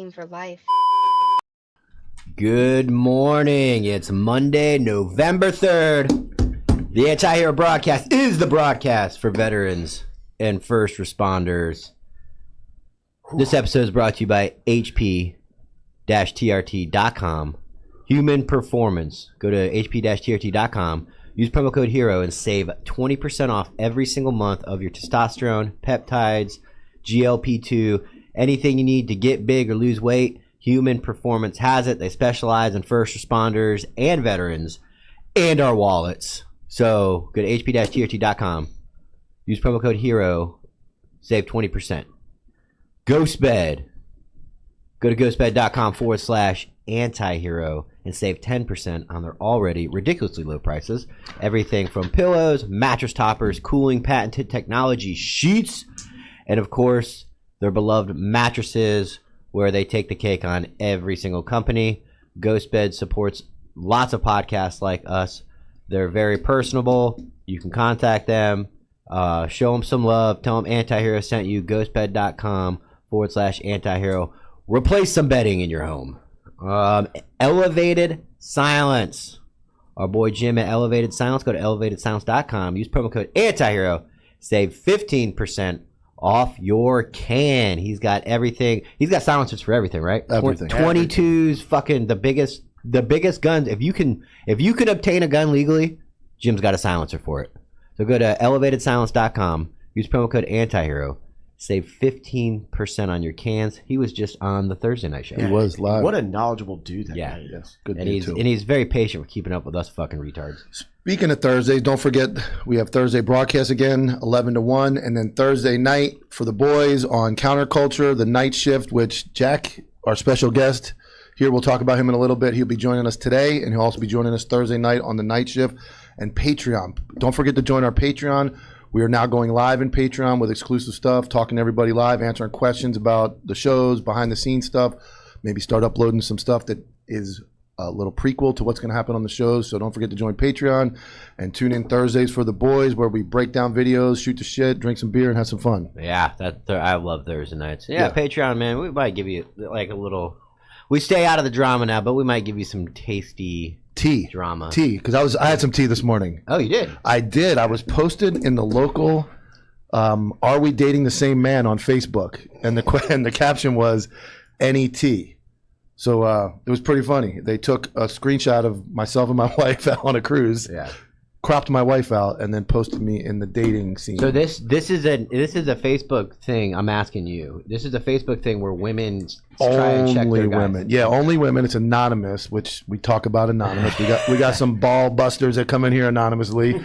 team for life. Good morning. It's Monday, November 3rd. The Anti-Hero broadcast is the broadcast for veterans and first responders. This episode is brought to you by HP-TRT.com. Human Performance. Go to HP-TRT.com. Use promo code HERO and save 20% off every single month of your testosterone, peptides, GLP-2, anything you need to get big or lose weight. Human Performance has it. They specialize in first responders and veterans and our wallets. So go to HP-TRT.com. Use promo code HERO. Save 20%. GhostBed. Go to ghostbed.com/antihero and save 10% on their already ridiculously low prices. Everything from pillows, mattress toppers, cooling patented technology, sheets, and of course, their beloved mattresses, where they take the cake on every single company. GhostBed supports lots of podcasts like us. They're very personable. You You can them, show them some love, tell them Antihero sent you. ghostbed.com/antihero. Replace some bedding in your home. Elevated Silence. Our boy Jim at Elevated Silence. Go to elevatedsilence.com. Use promo code Antihero. Save 15% off your can. He's got everything. He's got silencers for everything, right? Everything. 22's fucking the biggest guns. If you can obtain a gun legally, Jim's got a silencer for it. So go to elevatedsilence.com. Use promo code Antihero. Save 15% on your cans. He was just on the Thursday night show. He was live. What a knowledgeable dude that Yeah. guy is. Good And dude, too. he's very patient with keeping up with us fucking retards. Speaking of Thursdays, don't forget we have Thursday broadcast again, 11 to 1, and then Thursday night for the boys on Counterculture, the night shift, which Jack, our special guest here, we'll talk about him in a little bit. He'll be joining us today, and he'll also be joining us Thursday night on the night shift. And Patreon. Don't forget to join our Patreon. We are now going live in Patreon with exclusive stuff, talking to everybody live, answering questions about the shows, behind the scenes stuff, maybe start uploading some stuff that is a little prequel to what's going to happen on the shows. So don't forget to join Patreon and tune in Thursdays for the boys, where we break down videos, shoot the shit, drink some beer, and have some fun. Yeah, I love Thursday nights. Yeah, Yeah. Patreon, man. We might give you like a little. We stay out of the drama now, but we might give you some tasty Tea. drama. Tea, because I had some tea this morning. Oh, you did? I did. I was posted in the local Are We Dating the Same Man on Facebook, and the caption was NET. So it was pretty funny. They took a screenshot of myself and my wife out on a cruise, Yeah. cropped my wife out, and then posted me in the dating scene. So this is a Facebook thing. I'm asking you. This is a Facebook thing where women try and check Only their guys. women. Yeah, only women. It's anonymous, which we talk about anonymous. We got some ball busters that come in here anonymously,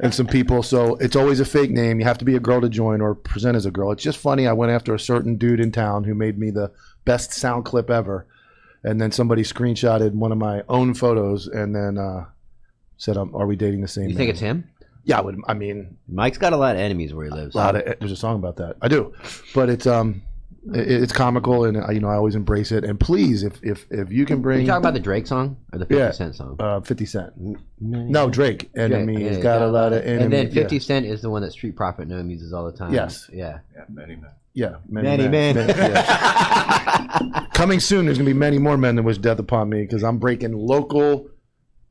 and some people. So it's always a fake name. You have to be a girl to join or present as a girl. It's just funny. I went after a certain dude in town who made me the best sound clip ever, and then somebody screenshotted one of my own photos and then said, "Are we dating the same?" You man? think it's him? Yeah, I mean, Mike's got a lot of enemies where he lives. there's a song about that. I do, but it's comical, and I always embrace it. And please, if you can Are bring, you talking about the Drake song or the 50 Cent song? 50 Cent. No, Drake. Enemies Yeah, got a lot of enemies. And then 50 Cent is the one that Street Prophet Noam uses all the time. Yes. Yeah. Yeah, many men. Yeah, Many men. yeah. Coming soon, there's gonna be many more men that wish death upon me, because I'm breaking local,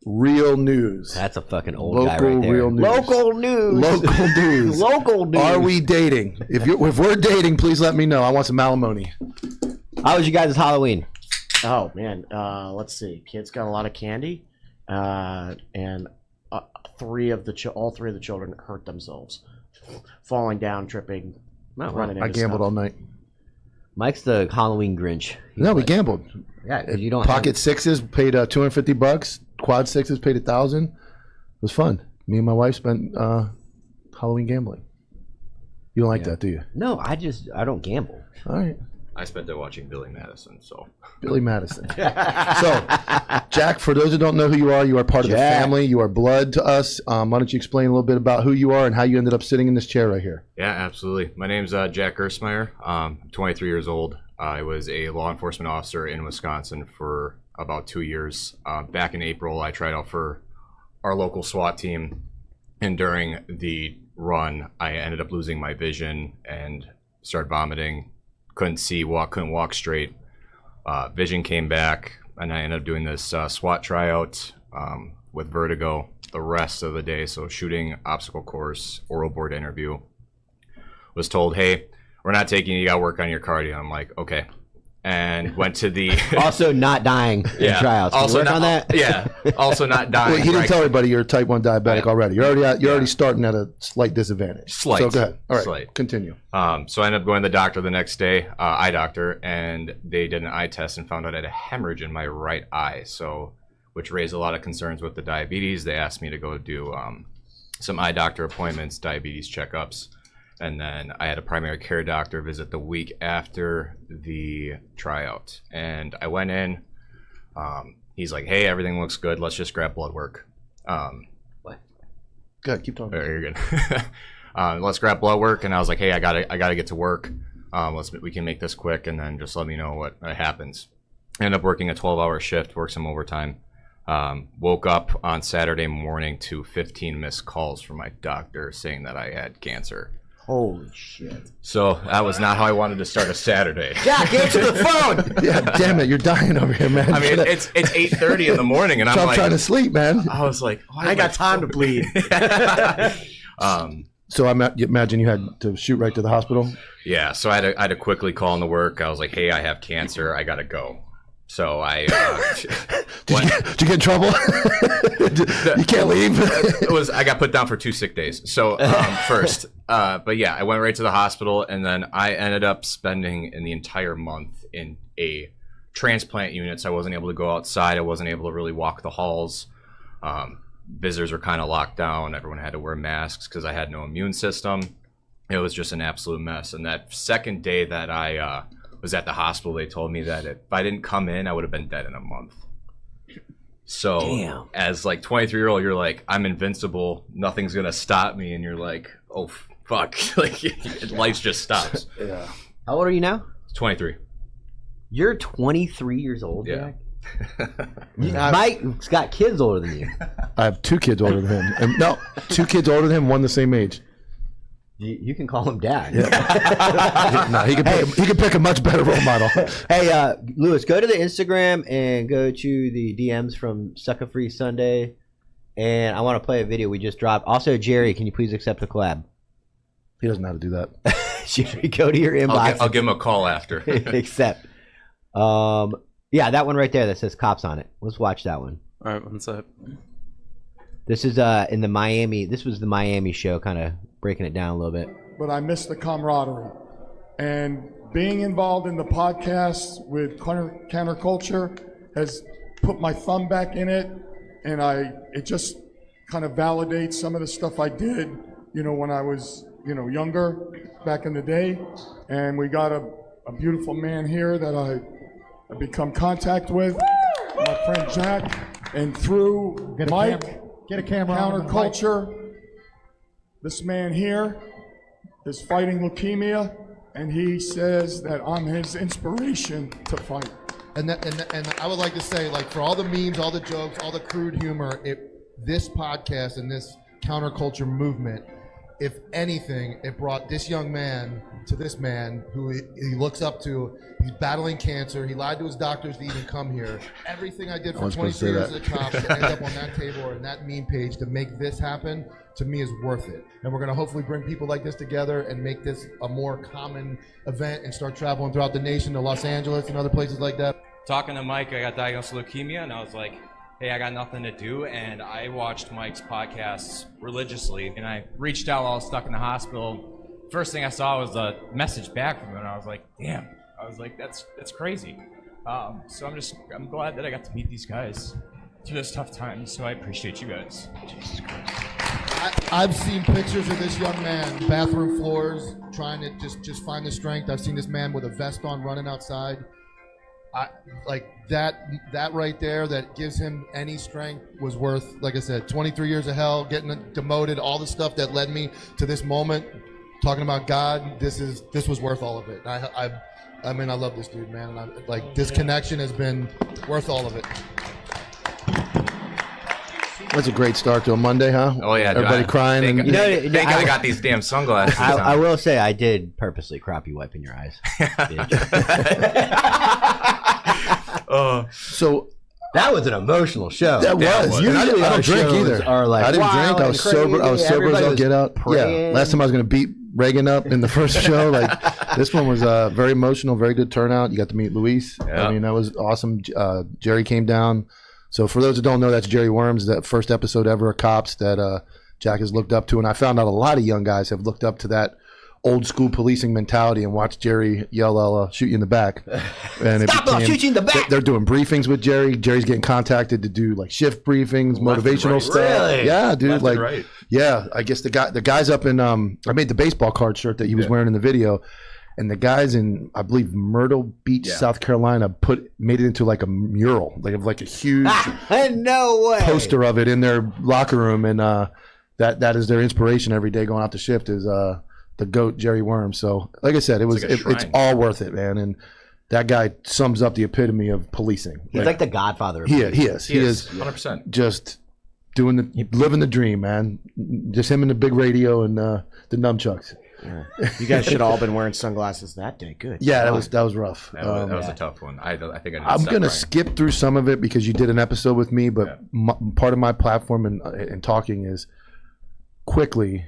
real news. That's a fucking old Local, guy right there. real news. Local news. Local news. Local news. Are we dating? If we're dating, please let me know. I want some alimony. How was you guys' Halloween? Oh man, let's see. Kids got a lot of candy, and all three of the children hurt themselves, falling down, tripping, running. I into gambled stuff. all night. Mike's the Halloween Grinch. No, we gambled. Yeah, 'cause you don't Pocket sixes paid $250. Quad sixes paid $1,000. It was fun. Me and my wife spent Halloween gambling. You don't like that, do you? No, I don't gamble. All right. I spent it watching Billy Madison, so. Billy Madison. So, Jack, for those who don't know who you are part of the family. You are blood to us. Why don't you explain a little bit about who you are and how you ended up sitting in this chair right here? Yeah, absolutely. My name's Jack Gersmeyer. I'm 23 years old. I was a law enforcement officer in Wisconsin for about 2 years. Back in April, I tried out for our local SWAT team, and during the run, I ended up losing my vision and started vomiting. Couldn't see, couldn't walk straight. Vision came back, and I ended up doing this SWAT tryout with vertigo the rest of the day. So shooting, obstacle course, oral board interview. Was told, hey, we're not taking you. You got to work on your cardio. I'm like, okay. And went to the also not dying in tryouts. Also work not, on that. Yeah. Also not dying. Well, he didn't tell everybody you're a type 1 diabetic already. You're already starting at a slight disadvantage. Slight. So go ahead. All right. Slight. Continue. So I ended up going to the doctor the next day, eye doctor, and they did an eye test and found out I had a hemorrhage in my right eye. So, which raised a lot of concerns with the diabetes. They asked me to go do some eye doctor appointments, diabetes checkups. And then I had a primary care doctor visit the week after the tryout. And I went in. He's like, hey, everything looks good. Let's just grab blood work. What? Good. Keep talking. You're good. Let's grab blood work. And I was like, hey, I gotta get to work. We can make this quick, and then just let me know what happens. I ended up working a 12-hour shift, worked some overtime. Woke up on Saturday morning to 15 missed calls from my doctor saying that I had cancer. Holy shit. So that was not how I wanted to start a Saturday. Jack, answer the phone. Yeah, damn it, you're dying over here, man. I mean, it's 8:30 in the morning, and I'm trying to sleep, man. I was like, I got time to bleed. So imagine you had to shoot right to the hospital. Yeah, so I had to quickly call in to work. I was like, hey, I have cancer. I gotta go. So I did you get in trouble? You can't leave. I got put down for 2 sick days. So first, but yeah, I went right to the hospital, and then I ended up spending the entire month in a transplant unit. So I wasn't able to go outside. I wasn't able to really walk the halls. Visitors were kind of locked down. Everyone had to wear masks because I had no immune system. It was just an absolute mess. And that second day that I was at the hospital, they told me that if I didn't come in, I would have been dead in a month. So damn. As like 23-year-old, you're like, I'm invincible. Nothing's going to stop me. And you're like, oh, fuck. Like, life just stops. Yeah. How old are you now? 23. You're 23 years old, Yeah. Jack? Mike's got kids older than you. I have 2 kids older than him. And no, 2 kids older than him, one the same age. You can call him dad. Yeah. No, he can pick a much better role model. Hey, Lewis, go to the Instagram and go to the DMs from Sucker Free Sunday. And I want to play a video we just dropped. Also, Jerry, can you please accept the collab? He doesn't know how to do that. Jerry, go to your inbox. I'll give him a call after. Accept. Yeah, that one right there that says cops on it. Let's watch that one. All right, one sec. This is in the Miami. This was the Miami show, kind of breaking it down a little bit. But I miss the camaraderie. And being involved in the podcast with Counterculture has put my thumb back in it, and it just kind of validates some of the stuff I did, when I was, younger back in the day. And we got a beautiful man here that I become contact with, my friend Jack, and through Mike, Get a camera Counterculture. This man here is fighting leukemia, and he says that I'm his inspiration to fight. And I would like to say, like, for all the memes, all the jokes, all the crude humor, this podcast and this counterculture movement, if anything, it brought this young man to this man who he looks up to. He's battling cancer. He lied to his doctors to even come here. Everything I did for 22 years as a cop to end up on that table or in that meme page to make this happen, to me, is worth it. And we're going to hopefully bring people like this together and make this a more common event and start traveling throughout the nation to Los Angeles and other places like that. Talking to Mike, I got diagnosed with leukemia, and I was like, hey, I got nothing to do, and I watched Mike's podcasts religiously, and I reached out while I was stuck in the hospital. First thing I saw was a message back from him, and I was like, damn. I was like, that's crazy. So I'm glad that I got to meet these guys through this tough time, so I appreciate you guys. Jesus Christ. I've seen pictures of this young man, bathroom floors, trying to just find the strength. I've seen this man with a vest on running outside. Like that right there, that gives him any strength, was worth, like I said, 23 years of hell, getting demoted, all the stuff that led me to this moment. Talking about God, this was worth all of it. I mean, I love this dude, man, and this connection has been worth all of it. That's a great start to a Monday, huh? Oh yeah, everybody crying. Thank God I got these damn sunglasses. I will say I did purposely crappy wipe in your eyes. So That was an emotional show. that was. Usually And I our don't drink shows either. are like I didn't wild drink. I was and sober. I was crazy. sober as Everybody all was get out. praying. Yeah. Last time I was going to beat Reagan up in the first show. Like this one was very emotional, very good turnout. You got to meet Luis. Yeah. I mean, that was awesome. Jerry came down. So for those that don't know, that's Jerry Worms, that first episode ever of Cops that Jack has looked up to. And I found out a lot of young guys have looked up to that old school policing mentality and watched Jerry yell, "I'll shoot you in the back." And Stop, I'll shoot you in the back. They're doing briefings with Jerry. Jerry's getting contacted to do like shift briefings, motivational right. stuff. Really? Yeah, dude. Left like, and right. yeah, I guess the guys up in I made the baseball card shirt that he was wearing in the video, and the guys in I believe Myrtle Beach, South Carolina, made it into like a mural, like a huge No way. poster of it in their locker room, and that is their inspiration every day going out to shift is the GOAT Jerry Worms. So like I said, like a it's shrine. all worth it, man. And that guy sums up the epitome of policing. He's like the godfather of He policing. is 100%. just living the dream, man. Just him and the big radio and the nunchucks. You guys should have all been wearing sunglasses that day. Good. Yeah, that was rough. That was a tough one. I think I did I'm stop gonna crying. skip through some of it because you did an episode with me, but part of my platform and talking is quickly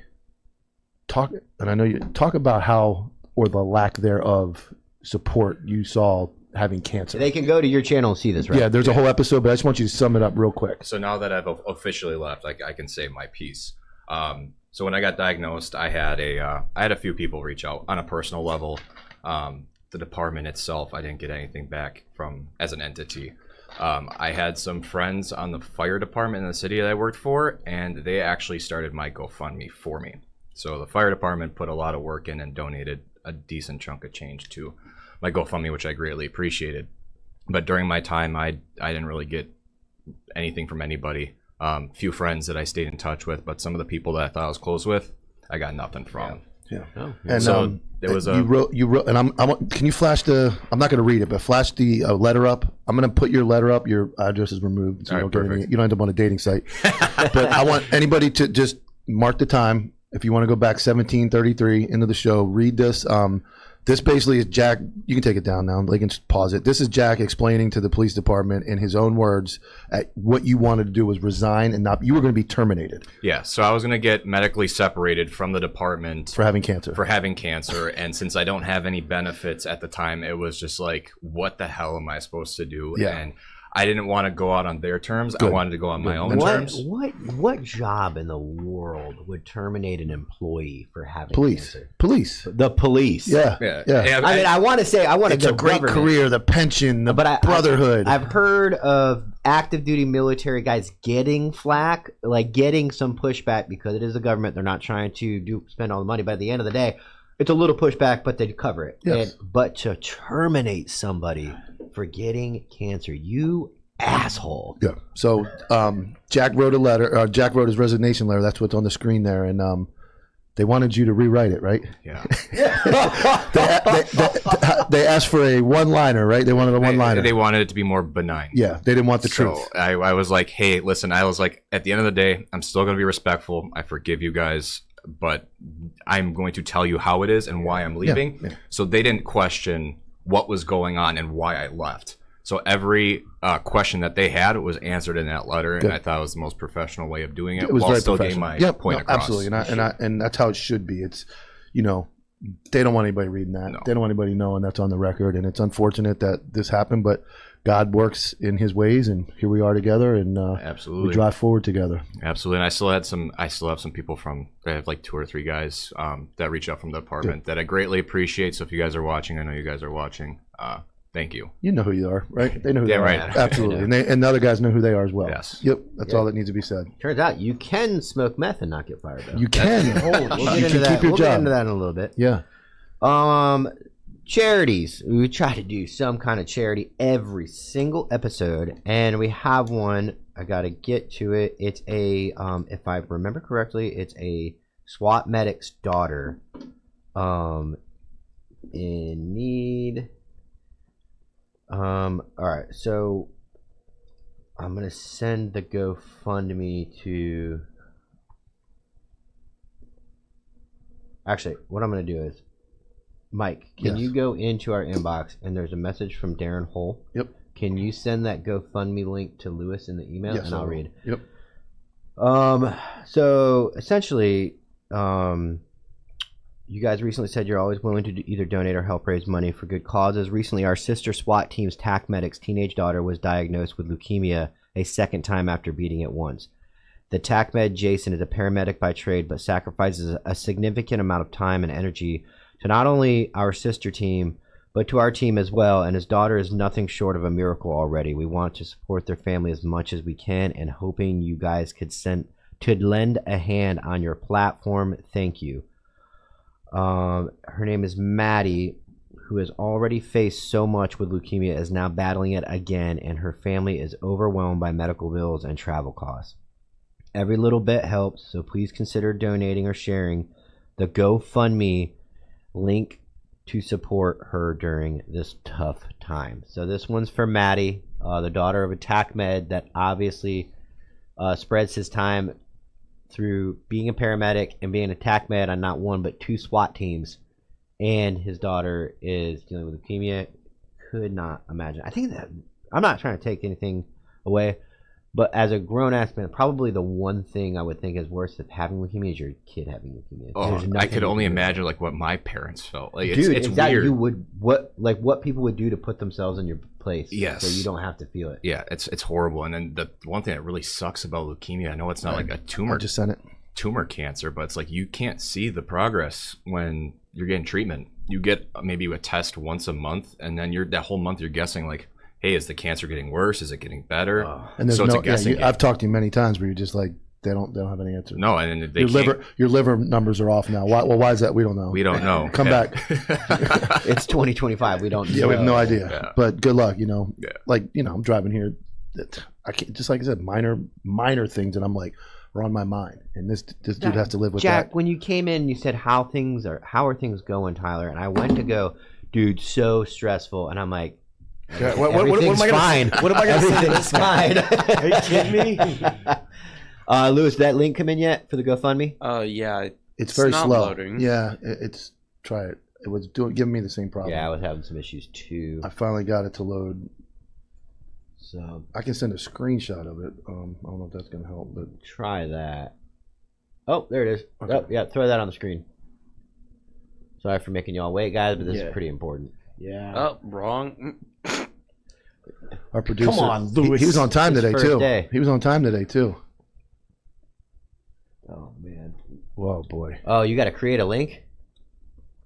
talk. And I know you talk about how or the lack thereof support you saw having cancer. They can go to your channel and see this, right? Yeah, there's a whole episode, but I just want you to sum it up real quick. So now that I've officially left, I can say my piece. So when I got diagnosed, I had a few people reach out on a personal level. The department itself, I didn't get anything back from as an entity. I had some friends on the fire department in the city that I worked for, and they actually started my GoFundMe for me. So the fire department put a lot of work in and donated a decent chunk of change to my GoFundMe, which I greatly appreciated. But during my time, I didn't really get anything from anybody. Few friends that I stayed in touch with, but some of the people that I thought I was close with, I got nothing from. Yeah. Oh, And So there was you wrote, and can you flash I'm not going to read it, but flash the letter up. I'm going to put your letter up. Your address is removed, so All you right, don't get any, perfect. you don't end up on a dating site. But I want anybody to just mark the time. If you want to go back 17:33 into the show, read this. This basically is Jack. You can take it down now. They can just pause it. This is Jack explaining to the police department in his own words what you wanted to do was resign and not. You were going to be terminated Yeah, so I was going to get medically separated from the department for having cancer. for having cancer, and since I don't have any benefits at the time, it was just like, what the hell am I supposed to do? Yeah. And I didn't want to go out on their terms. I Good. wanted to go on my own What, terms. what job in the world would terminate an employee for having police. cancer? Police. The police. Yeah. Yeah. Yeah. And I mean, I want to say I want to It's go a great government, career. The pension, the but brotherhood. I've heard of active duty military guys getting flack, like getting some pushback because it is the government. They're not trying to spend all the money, but at the end of the day, it's a little pushback, but they cover it. Yes. But to terminate somebody for getting cancer, you asshole. Yeah. So Jack wrote a letter. Jack wrote his resignation letter. That's what's on the screen there, and they wanted you to rewrite it, right? Yeah. They asked for a one-liner, right? They wanted a one-liner. They wanted it to be more benign. Yeah, they didn't want the So truth. I was like, hey, listen, I was like, at the end of the day, I'm still going to be respectful. I forgive you guys, but I'm going to tell you how it is and why I'm leaving. yeah. So they didn't question what was going on and why I left. So every question that they had was answered in that letter, and Good. I thought it was the most professional way of doing it, It was while very still professional. getting my point across. Absolutely, and that's how it should be. It's, they don't want anybody reading that. No. They don't want anybody knowing that's on the record, and it's unfortunate that this happened, but God works in His ways, and here we are together, and Absolutely. we drive forward together. Absolutely, and I still have some people I have like 2 or 3 guys that reached out from the department that I greatly appreciate. So if you guys are watching, I know you guys are watching. Thank you. You know who you are, right? They know who Yeah, they right. are. Absolutely, and the other guys know who they are as well. Yes. Yep, that's all that needs to be said. Turns out you can smoke meth and not get fired, though. You can. We'll get You into can that. keep your We'll get job. into that in a little bit. Yeah. Charities. We try to do some kind of charity every single episode, and we have one. I gotta get to it. It's a if I remember correctly, it's a SWAT medic's daughter in need. All right, so I'm gonna send the GoFundMe to. Actually, what I'm gonna do is, Mike, can Yes. you go into our inbox and there's a message from Darren Hull? Yep. can you send that GoFundMe link to Lewis in the email, Yes, and I'll I will. read. Yep. So essentially, you guys recently said you're always willing to either donate or help raise money for good causes. Recently, our sister SWAT team's TAC medic's teenage daughter was diagnosed with leukemia a second time after beating it once. The TAC med Jason is a paramedic by trade, but sacrifices a significant amount of time and energy to not only our sister team, but to our team as well, and his daughter is nothing short of a miracle already. We want to support their family as much as we can, and hoping you guys could lend a hand on your platform. Thank you. Her name is Maddie, who has already faced so much with leukemia, is now battling it again, and her family is overwhelmed by medical bills and travel costs. Every little bit helps, so please consider donating or sharing the GoFundMe link to support her during this tough time. So this one's for Maddie, the daughter of a TAC med that obviously spreads his time through being a paramedic and being a TAC med on not one but two SWAT teams, and his daughter is dealing with leukemia. Could not imagine. I think that, I'm not trying to take anything away, but as a grown-ass man, probably the one thing I would think is worse than having leukemia is your kid having leukemia. Oh, I could only imagine like what my parents felt. Like Dude, it's exactly. weird. You would what people would do to put themselves in your place, Yes. so you don't have to feel it. Yeah, it's horrible. And then the one thing that really sucks about leukemia, I know it's not like a I just sent it. tumor cancer, but it's like you can't see the progress when you're getting treatment. You get maybe a test once a month, and then that whole month you're guessing like, hey, is the cancer getting worse? Is it getting better? And there's so it's no. a guessing game. I've talked to you many times where you're just like they don't have any answers. No, and then they Your liver numbers are off now. Why is that? We don't know. We don't know. Come back. It's 2025. We don't know. Yeah, we have no idea. Yeah. But good luck. Yeah. I'm driving here. I can't, just like I said, minor things, and I'm like, are on my mind. And this dude has to live with Jack, that. when you came in, you said how are things going, Tyler? And I went to go, dude, so stressful. And I'm like, everything's fine. What am I going to say? Everything's fine. Are you kidding me? Lewis, did that link come in yet for the GoFundMe? Yeah. It's very not slow. loading. Yeah, it's try it. It was giving me the same problem. Yeah, I was having some issues too. I finally got it to load. So I can send a screenshot of it. I don't know if that's gonna help, but try that. Oh, there it is. Okay. Oh, yeah, throw that on the screen. Sorry for making y'all wait, guys, but this is pretty important. Yeah. Oh, wrong. our producer. Come on, Louis. He was on time His today first too. day. He was on time today too. Oh man. Whoa, boy. Oh, you got to create a link.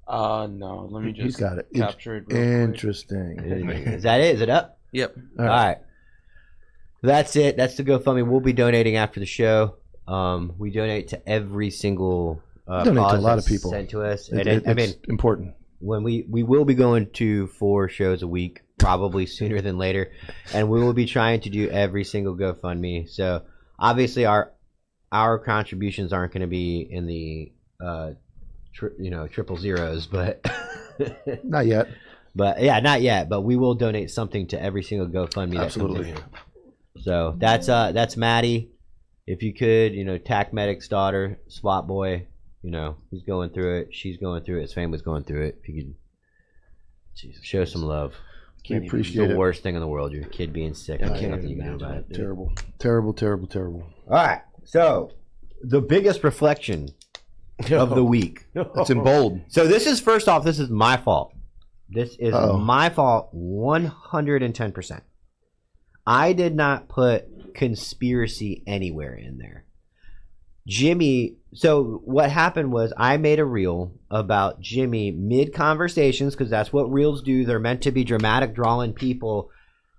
No. Let me He's just got it. capture it. Real quick. Interesting. Is that it? Is it up? Yep. All right. That's it. That's the GoFundMe. We'll be donating after the show. We donate to every single Donate to a cause lot of that's people. sent to us. It's important. When we will be going to 4 shows a week, probably sooner than later, and we will be trying to do every single GoFundMe. So obviously our contributions aren't going to be in the triple zeros, but Not yet. But yeah, not yet. But we will donate something to every single GoFundMe. Absolutely. That comes in. So that's Maddie. If you could, TAC medic's daughter, SWAT boy, he's going through it. She's going through it. His family's going through it. If you could show some love. We It's appreciate the it. worst thing in the world. Your kid being sick. I There's can't nothing even you can do about imagine it. Terrible. Terrible, terrible, terrible. All right. So the biggest reflection of the week. It's in bold. So this is, first off, this is my fault. This is Uh-oh. my fault 110%. I did not put conspiracy anywhere in there. Jimmy, so what happened was I made a reel about Jimmy mid-conversations, because that's what reels do. They're meant to be dramatic, drawing people,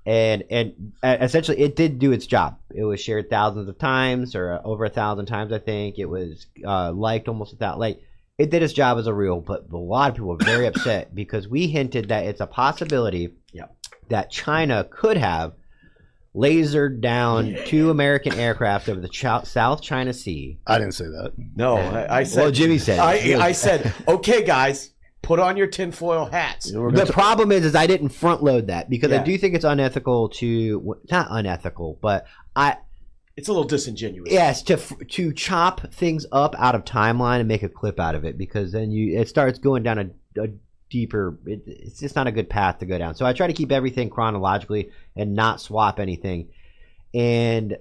and essentially it did do its job. It was shared thousands of times, or over 1,000 times, I think. It was liked almost 1,000. Like, it did its job as a reel, but a lot of people were very upset because we hinted that it's a possibility that China could have lasered down 2 American aircraft over the South China Sea. I didn't say that. No, I said. Well, Jimmy said it. I said, okay, guys, put on your tinfoil hats. The problem is I didn't front load that because I Yeah. do think it's unethical to, not unethical, but It's a little disingenuous. yes, to chop things up out of timeline and make a clip out of it, because then it starts going down a deeper. It's just not a good path to go down. So I try to keep everything chronologically and not swap anything. And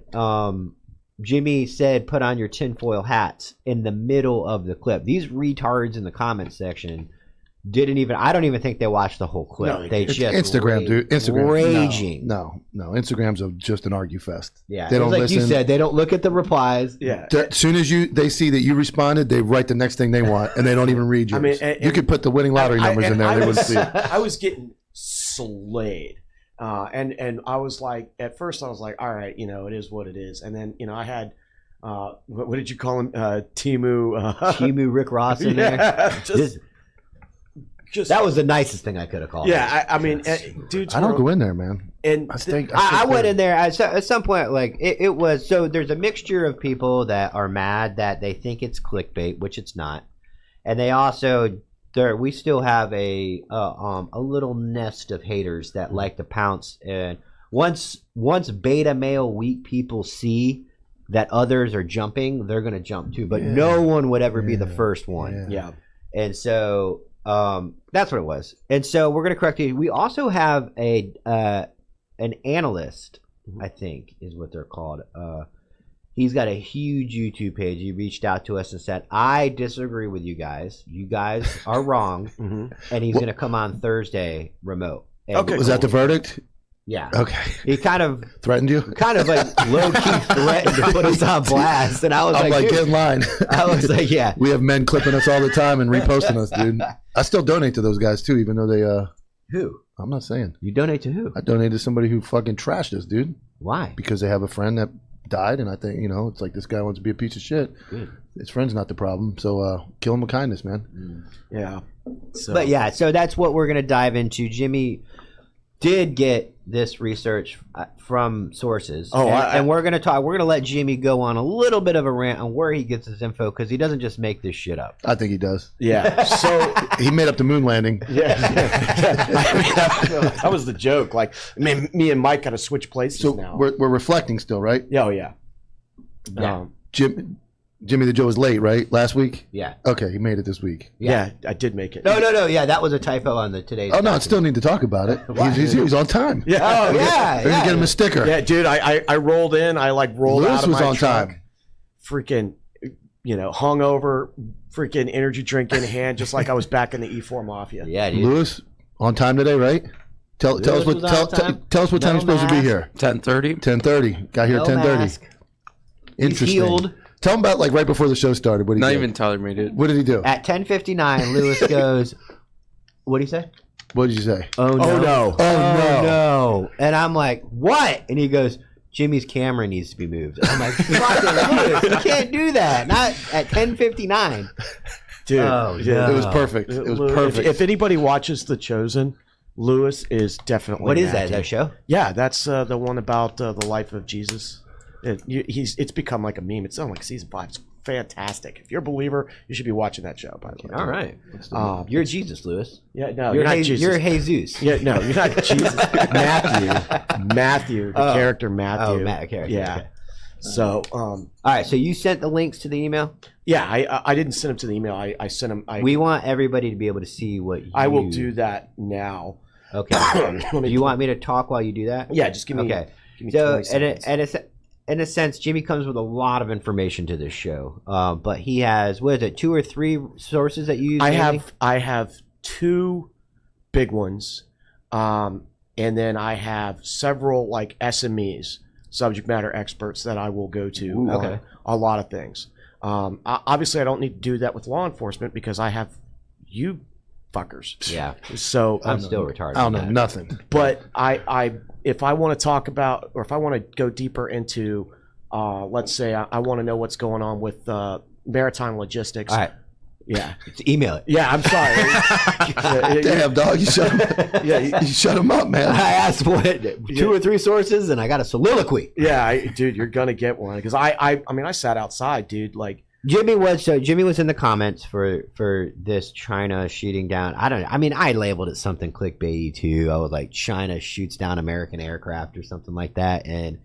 Jimmy said, "Put on your tinfoil hats" in the middle of the clip. These retards in the comment section didn't even. I don't even think they watched the whole clip. No, they It's just Instagram, dude. Instagram. raging. No. Instagram's just an argue fest. Yeah, They it was don't like listen. you said, they don't look at the replies. Yeah. As soon as they see that you responded, they write the next thing they want, and they don't even read yours. I mean, you could put the winning lottery numbers in there; they wouldn't see it. I was getting slayed, and I was like, at first I was like, all right, it is what it is, and then I had. What did you call him? Timu. Timu Rick Ross in there. Yeah, just That was the nicest thing I could have called. yeah. I mean, dudes. I don't go in there, man. And I went in there at some point. Like it was. So there's a mixture of people that are mad that they think it's clickbait, which it's not, and they also we still have a little nest of haters that like to pounce. And once beta male weak people see that others are jumping, they're gonna jump too. But no one would ever be the first one. Yeah. And so that's what it was. And so we're going to correct you. We also have an analyst, I think is what they're called. He's got a huge YouTube page. He reached out to us and said, "I disagree with you guys. You guys are wrong." And he's going to come on Thursday remote. And Okay. Was that the verdict? Yeah. Okay. He kind of Threatened you? like low-key threatened to put us on blast. And I was I'm like, dude. get in line. I was like, yeah. We have men clipping us all the time and reposting us, dude. I still donate to those guys too, even though they. Who? I'm not saying. You donate to who? I donated to somebody who fucking trashed us, dude, Why? because they have a friend that died, and I think it's like this guy wants to be a piece of shit. Good. His friend's not the problem, so kill him with kindness, man. Yeah. So. But yeah, so that's what we're going to dive into. Jimmy did get this research from sources. Oh, and we're going to talk. We're going to let Jimmy go on a little bit of a rant on where he gets his info, because he doesn't just make this shit up. I think he does. Yeah. So He made up the moon landing. yeah. I mean, that was the joke. Like, me and Mike got to switch places So now. we're reflecting still, right? Yeah. Oh yeah. Yeah. Jimmy the Joe was late, right? Last week? Yeah. Okay, he made it this week. Yeah. I did make it. No. Yeah, that was a typo on the today's. Oh no, I document. still need to talk about it. He's on time. Yeah. Oh yeah. They're gonna get him a sticker. Yeah, dude. I rolled in. I rolled Lewis out of was my on truck, time. freaking, hungover, freaking energy drink in hand, just like I was back in the E4 Mafia. Yeah, dude. Lewis on time today, right? Tell us Lewis what was on time. tell us what time No you're supposed to be mask. here. 10:30. 10:30. Got here No at 10:30. mask. He's Interesting. healed. Tell him about right before the show started. What he Not did. even Tyler made it. What did he do? At 10:59, Lewis goes. What did he say? What did you say? Oh no. Oh no. Oh, no. And I'm like, what? And he goes, Jimmy's camera needs to be moved. I'm like, fucking Lewis, you can't do that. Not at 10:59. Dude. Oh, yeah. It was perfect. It was perfect. If anybody watches The Chosen, Lewis is definitely. What is that? Matthew. That show? Yeah, that's the one about the life of Jesus. It's become like a meme. It's on like season 5. It's fantastic. If you're a believer, you should be watching that show. By the way. All right. You're Jesus, Lewis. Yeah. No, You're you're not Jesus. Jesus. You're Jesus. Yeah. No, you're not Jesus. Matthew. The character Matthew. Oh, Matt, character. Yeah. Okay. So, All right. So you sent the links to the email. yeah, I didn't send them to the email. I sent them. We want everybody to be able to see what you. I will do that now. Okay. Do you want me to talk while you do that? Yeah, just give me. Okay. Give me So, 20 seconds. in a sense, Jimmy comes with a lot of information to this show. But he has, what is it, 2 or 3 sources that you use? I have 2 big ones, and then I have several like SMEs, subject matter experts, that I will go to on okay. a lot of things. Obviously, I don't need to do that with law enforcement because I have you fuckers. Yeah. So I'm still retarded. I don't know on that. nothing. but I if I want to talk about, or if I want to go deeper into, let's say I want to know what's going on with maritime logistics. All right. Yeah. Email it. Yeah, I'm sorry. Damn, dog, you shut him. Yeah, You shut him up, man. I asked what 2 or 3 sources, and I got a soliloquy. yeah, dude, you're gonna get one because I mean, I sat outside, dude. Like, Jimmy was in the comments for this China shooting down. I labeled it something clickbaity too. I was like, China shoots down American aircraft or something like that, and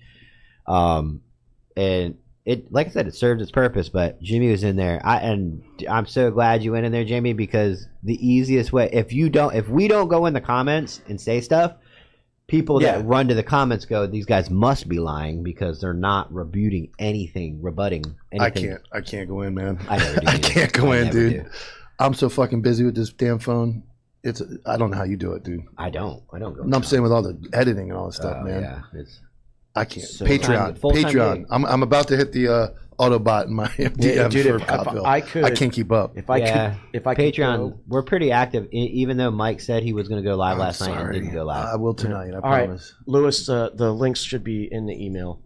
it, like I said, it served its purpose. But Jimmy was in there, and I'm so glad you went in there, Jamie, because the easiest way, if we don't go in the comments and say stuff, people that run to the comments go, these guys must be lying because they're not rebutting anything. I can't go in, man. I never do. I can't go in, dude. Do. I'm so fucking busy with this damn phone. I don't know how you do it, dude. I don't go. No, I'm saying with all the editing and all this stuff, man. Yeah, I can't. So Patreon. full-time gig. I'm about to hit the Autobot in my DM dude, for if Copville. I could- I can't keep up. If I could Patreon, go- we're pretty active. Even though Mike said he was going to go live I'm last night and sorry. didn't go live. I will tonight. I All right, promise. Lewis, the links should be in the email.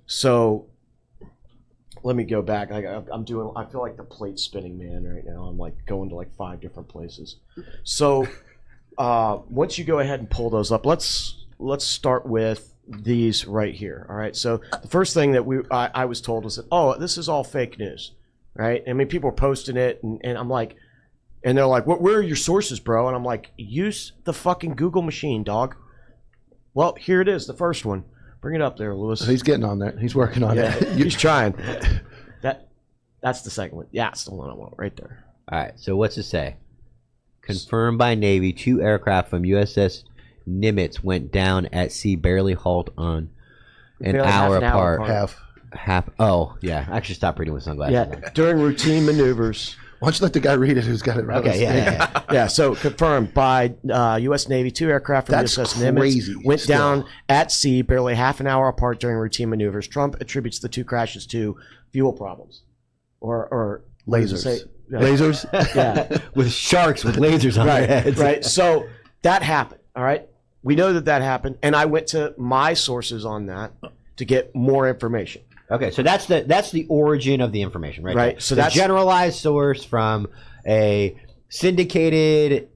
So let me go back. I'm doing. I feel like the plate spinning man right now. I'm like going to like 5 different places. So once you go ahead and pull those up, let's start with these right here. All right. So the first thing that I was told was that, oh, this is all fake news, right? I mean, people are posting it, and I'm like, and they're like, where are your sources, bro? And I'm like, use the fucking Google machine, dog. Well, here it is, the first one. Bring it up there, Lewis. He's getting on that. He's working on Yeah, it. he's trying. That's the second one. Yeah, it's the one I want right there. All right. So what's it say? Confirmed by Navy, 2 aircraft from USS Nimitz went down at sea, barely halt on an Barely hour half an hour apart. apart. Half. Oh, yeah. I actually stopped reading with sunglasses. Yeah, during routine maneuvers. Why don't you let the guy read it who's got it right? Okay. Yeah. Yeah, so confirmed by U.S. Navy, 2 aircraft from That's USS Nimitz crazy went still. down at sea, barely half an hour apart during routine maneuvers. Trump attributes the 2 crashes to fuel problems, or Lasers. say- Lasers? Yeah. With sharks with lasers on their heads. Right. So that happened. All right. We know that happened, and I went to my sources on that to get more information. Okay, so that's the origin of the information, right? Right, there. so the that's- generalized source from a syndicated,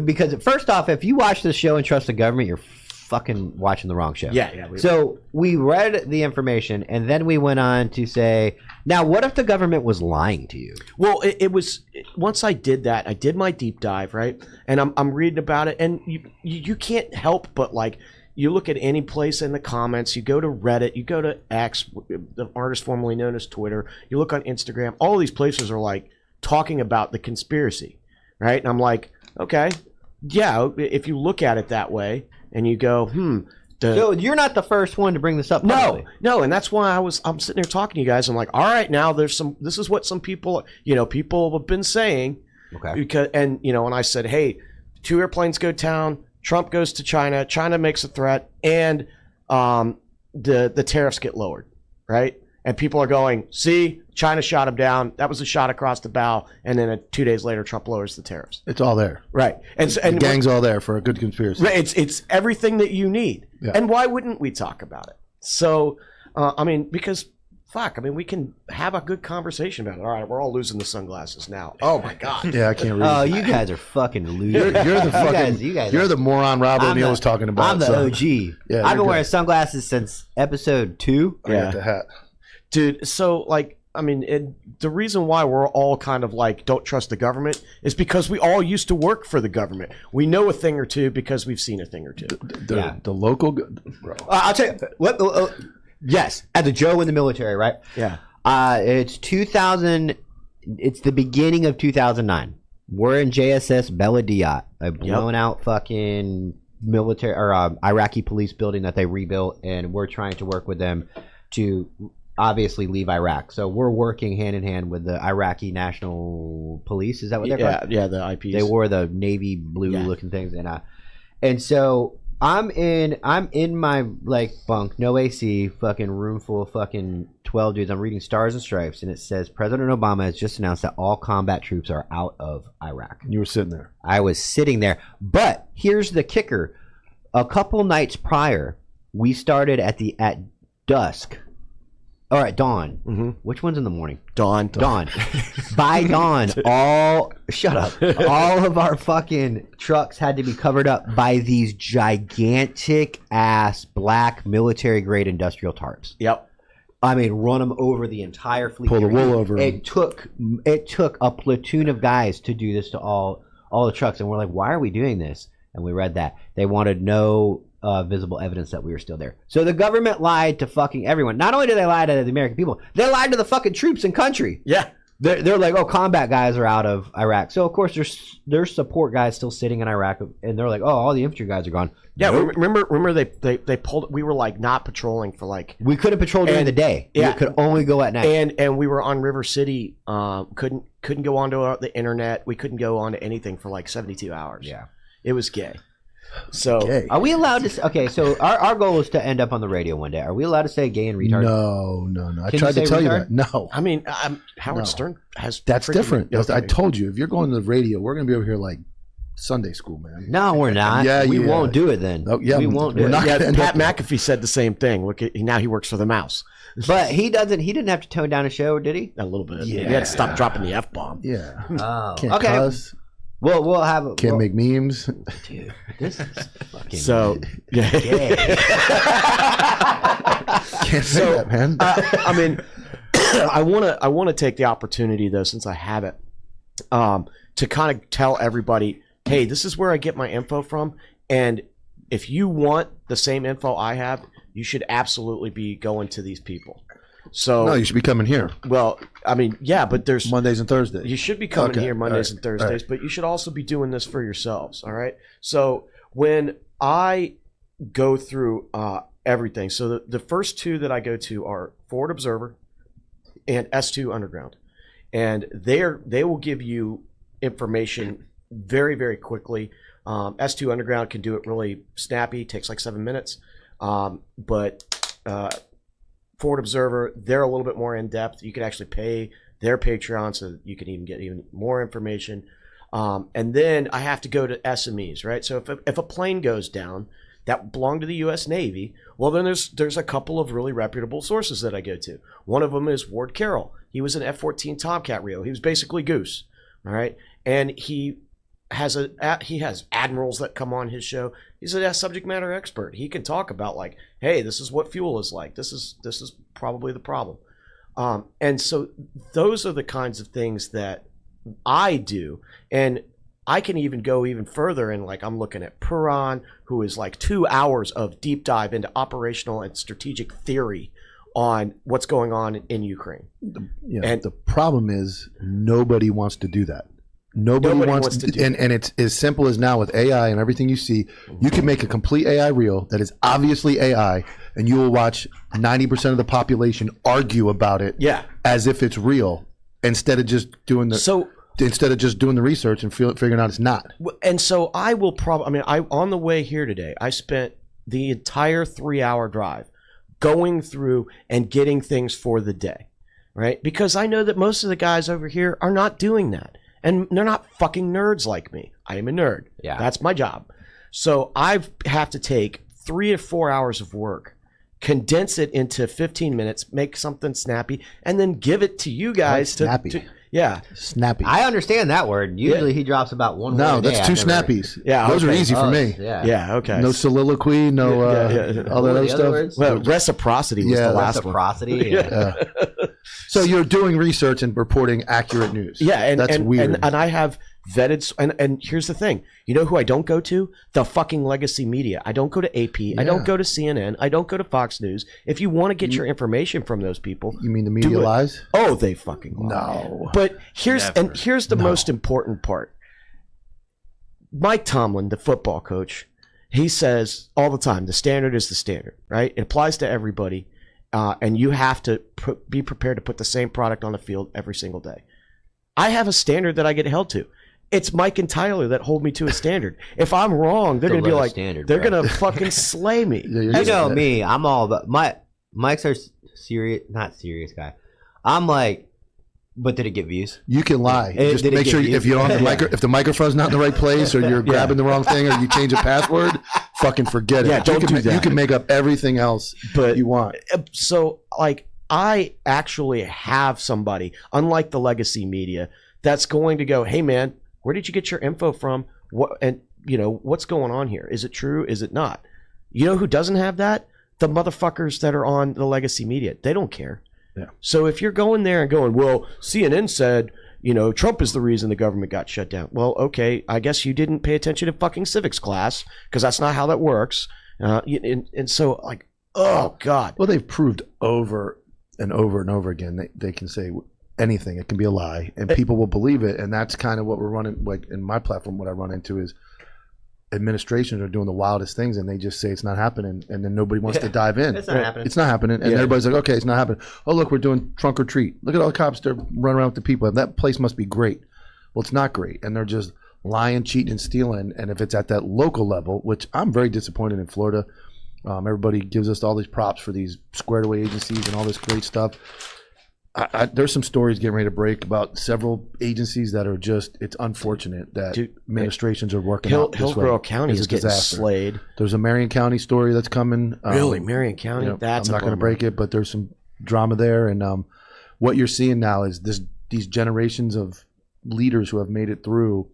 because first off, if you watch the show and trust the government, you're fucking watching the wrong show. Yeah. So we read the information, and then we went on to say, now what if the government was lying to you? Well, it was once I did that, I did my deep dive, right? And I'm reading about it, and you can't help but like. You look at any place in the comments, you go to Reddit, you go to X, the artist formerly known as Twitter, you look on Instagram, all these places are like talking about the conspiracy, right? And I'm like, okay, yeah, if you look at it that way and you go, So you're not the first one to bring this up. Probably. No, and that's why I'm sitting there talking to you guys. I'm like, all right, now this is what some people, people have been saying. Okay. Because, and I said, hey, 2 airplanes go down, Trump goes to China, China makes a threat, and the tariffs get lowered, right? And people are going, see, China shot him down. That was a shot across the bow. And then 2 days later, Trump lowers the tariffs. It's all there. Right. And The gang's all there for a good conspiracy. right, it's everything that you need. Yeah. And why wouldn't we talk about it? So, because we can have a good conversation about it. All right, we're all losing the sunglasses now. Oh my God. Yeah, I can't read. Oh, you guys are fucking losers. You're the fucking. You guys You're the moron Rob O'Neill was talking about. I'm the so- OG. Yeah, I've you're been wearing good. sunglasses since episode 2. I got the hat. Dude, so the reason why we're all kind of like don't trust the government is because we all used to work for the government. We know a thing or two because we've seen a thing or two. The local. Bro. I'll tell you. Yes, as a Joe in the military, right? Yeah. It's 2000. It's the beginning of 2009. We're in JSS Beladiat, a blown out fucking military or Iraqi police building that they rebuilt, and we're trying to work with them to obviously leave Iraq. So we're working hand in hand with the Iraqi National Police. Is that what they're called? Yeah, the IPs. They wore the navy blue looking things, and so I'm in my like bunk, no AC, fucking room full of fucking 12 dudes. I'm reading Stars and Stripes, and it says President Obama has just announced that all combat troops are out of Iraq. You were sitting there. I was sitting there, but here's the kicker: a couple nights prior, we started at dusk. All right, dawn. Mm-hmm. Which one's in the morning? Dawn. By dawn, all of our fucking trucks had to be covered up by these gigantic ass black military grade industrial tarps. Yep. I mean, run them over the entire fleet. Pull the wool over 'em. It took a platoon of guys to do this to all the trucks, and we're like, why are we doing this? And we read that they wanted no visible evidence that we were still there. So the government lied to fucking everyone. Not only did they lie to the American people, they lied to the fucking troops and country. Yeah. They're like, oh, combat guys are out of Iraq. So, of course, there's support guys still sitting in Iraq, and they're like, oh, all the infantry guys are gone. Yeah, Nope. remember they pulled. We were like not patrolling for like. We couldn't patrol during the day. Yeah. We could only go at night. And we were on River City. Couldn't go onto the internet. We couldn't go onto anything for like 72 hours. Yeah, it was gay. So are we allowed to? Okay, so our goal is to end up on the radio one day. Are we allowed to say gay and retard? No. I Can tried you to say tell you retard? that. No. I mean, Howard No. Stern has. That's freaking- different. Okay. I told you, if you're going to the radio, we're going to be over here like Sunday school, man. No, we're not. Yeah, we yeah. won't do it then. Oh, yeah, we won't do we're it. not- Yeah, end Pat up- McAfee said the same thing. Look, now he works for the Mouse. But he doesn't. He didn't have to tone down a show, did he? A little bit. Yeah. He had to stop dropping the F-bomb. Yeah. Oh, Can't okay. cuss. We'll have. Can't make memes. Dude, this is fucking. So yeah. gay. Can't say that, man. I mean, I want to take the opportunity though, since I have it, to kind of tell everybody, hey, this is where I get my info from, and if you want the same info I have, you should absolutely be going to these people. So No, you should be coming here well, I mean, yeah, but there's Mondays and Thursdays. you should be coming Okay. here Mondays All and right. Thursdays, All right. but you should also be doing this for yourselves. All right. So when I go through everything, so the first two that I go to are Forward Observer and S2 Underground, and they will give you information very, very quickly. S2 Underground can do it really snappy, takes like 7 minutes, but Forward Observer, they're a little bit more in depth. You can actually pay their Patreon so that you can even get even more information. And then I have to go to SMEs, right? So if a plane goes down that belong to the U.S. Navy, well, then there's a couple of really reputable sources that I go to. One of them is Ward Carroll. He was an F-14 Tomcat Rio. He was basically Goose, all right? And he has admirals that come on his show. He's a subject matter expert. He can talk about like, hey, this is what fuel is like. This is probably the problem. And so those are the kinds of things that I do. And I can even go even further, and like I'm looking at Puran, who is like 2 hours of deep dive into operational and strategic theory on what's going on in Ukraine. Yeah, And- the problem is nobody wants to do that. Nobody wants to do and it's as simple as now with AI and everything you see, you can make a complete AI reel that is obviously AI, and you will watch 90% of the population argue about it Yeah. as if it's real instead of just doing the research and figuring out it's not. And so I will probably, on the way here today, I spent the entire 3-hour drive going through and getting things for the day, right? Because I know that most of the guys over here are not doing that. And they're not fucking nerds like me. I am a nerd. Yeah. That's my job. So I have to take 3 to 4 hours of work, condense it into 15 minutes, make something snappy, and then give it to you guys snappy. yeah. Snappy. I understand that word. Usually he drops about one word No, a day. that's two I've never- snappies. Yeah, those are okay. easy for me. Yeah. Yeah, okay. No soliloquy, no Yeah. all that What are other the other stuff. words? Well, reciprocity was Yeah, the last one. Reciprocity. Yeah. So you're doing research and reporting accurate news. Yeah, and that's and, weird. And I have vetted, and here's the thing. You know who I don't go to? The fucking legacy media. I don't go to AP. I don't go to CNN. I don't go to Fox News. If you want to get your information from those people, You mean the media do it. lies? Oh, they fucking lie. No. But here's Never. the most important part. Mike Tomlin, the football coach, he says all the time, the standard is the standard, right? It applies to everybody, and you have to be prepared to put the same product on the field every single day. I have a standard that I get held to. It's Mike and Tyler that hold me to a standard. If I'm wrong, they're The going to be lowest like, standard, they're bro. going to fucking slay me. Yeah, you're You just- know me. I'm all about Mike's our serious, not serious guy. I'm like, but did it get views? You can lie. Did Just it make get sure views? if you're on the if the microphone's not in the right place, or you're grabbing the wrong thing, or you change a password, fucking forget it. Yeah, don't you can, do that. You can make up everything else But you want. so like I actually have somebody, unlike the legacy media, that's going to go, hey man, where did you get your info from? What, and you know, what's going on here? Is it true? Is it not? You know who doesn't have that? The motherfuckers that are on the legacy media. They don't care. Yeah. So if you're going there and going, well, CNN said, you know, Trump is the reason the government got shut down. Well, okay, I guess you didn't pay attention to fucking civics class, because that's not how that works. And so like, oh God. Well, they've proved over and over and over again they can say anything. It can be a lie, and people will believe it. And that's kind of what we're running. Like in my platform, what I run into is administrations are doing the wildest things, and they just say it's not happening, and then nobody wants to dive in. It's not happening. It's not happening, and everybody's like, okay, it's not happening. Oh, look, we're doing trunk or treat. Look at all the cops. They're running around with the people. That place must be great. Well, it's not great, and they're just lying, cheating, and stealing. And if it's at that local level, which I'm very disappointed in Florida, everybody gives us all these props for these squared away agencies and all this great stuff. There's some stories getting ready to break about several agencies that are just, it's unfortunate that administrations are working out this way. Hillsborough County is getting disaster. slayed. There's a Marion County story that's coming. Really? Marion County? That's I'm not going to break it, but there's some drama there. And what you're seeing now is these generations of leaders who have made it through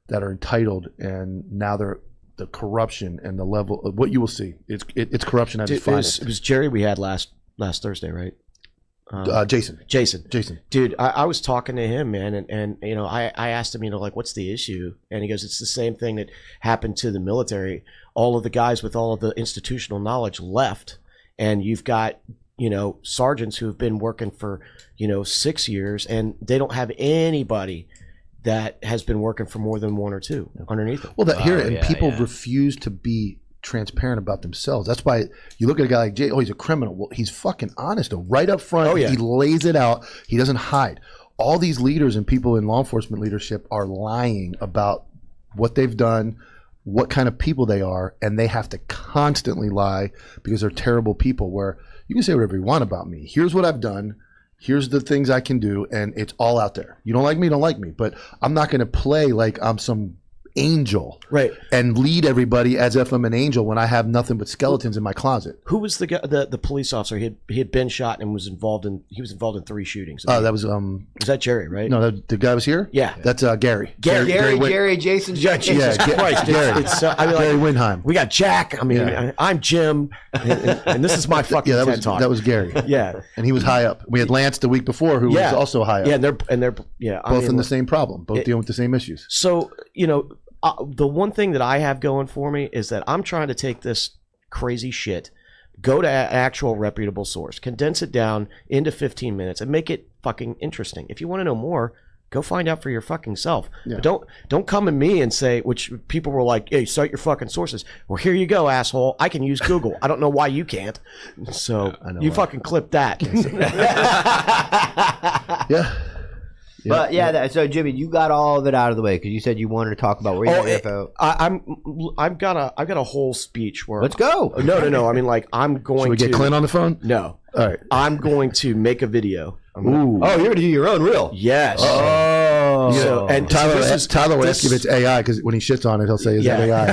that are entitled, and now they're the corruption and the level of what you will see. It's corruption at its finest. It was Jerry we had last Thursday, right? Jason. Dude, I was talking to him, man, and you know, I asked him, you know, like, what's the issue? And he goes, it's the same thing that happened to the military. All of the guys with all of the institutional knowledge left, and you've got, you know, sergeants who have been working for, you know, 6 years, and they don't have anybody that has been working for more than 1 or 2 underneath them. Well, people refuse to be transparent about themselves. That's why you look at a guy like Jay. Oh, he's a criminal. Well, he's fucking honest though. Right up front, he lays it out. He doesn't hide. All these leaders and people in law enforcement leadership are lying about what they've done, what kind of people they are, and they have to constantly lie because they're terrible people. Where you can say whatever you want about me. Here's what I've done. Here's the things I can do, and it's all out there. You don't like me, don't like me. But I'm not going to play like I'm some angel, right, and lead everybody as if I'm an angel when I have nothing but skeletons in my closet. Who was the guy, the police officer? He had been shot and was involved in 3 shootings. That was that Jerry, right? No, the guy was here. Yeah, that's Gary. Jerry, Jason, Jesus Christ! Gary. I mean, Gary Windheim. We got Jack. I mean, I'm Jim, and this is my fucking TED Talk. That was Gary. Yeah, and he was high up. We had Lance the week before, who was also high up. Yeah, and they're both in the same problem, both dealing with the same issues. So you know. The one thing that I have going for me is that I'm trying to take this crazy shit, go to an actual reputable source, condense it down into 15 minutes, and make it fucking interesting. If you want to know more, go find out for your fucking self. Yeah. But don't come at me and say, which people were like, hey, cite your fucking sources. Well, here you go, asshole. I can use Google. I don't know why you can't. So you fucking clip that. Yeah. But so Jimmy, you got all of it out of the way because you said you wanted to talk about where you're info. I've got a whole speech where let's go. No. I mean, like, I'm going. Should we get Clint on the phone? No. All right. I'm going to make a video. You're gonna do your own reel? Yes. Oh. So, and Tyler will ask if it's AI because when he shits on it, he'll say, "Is that AI?"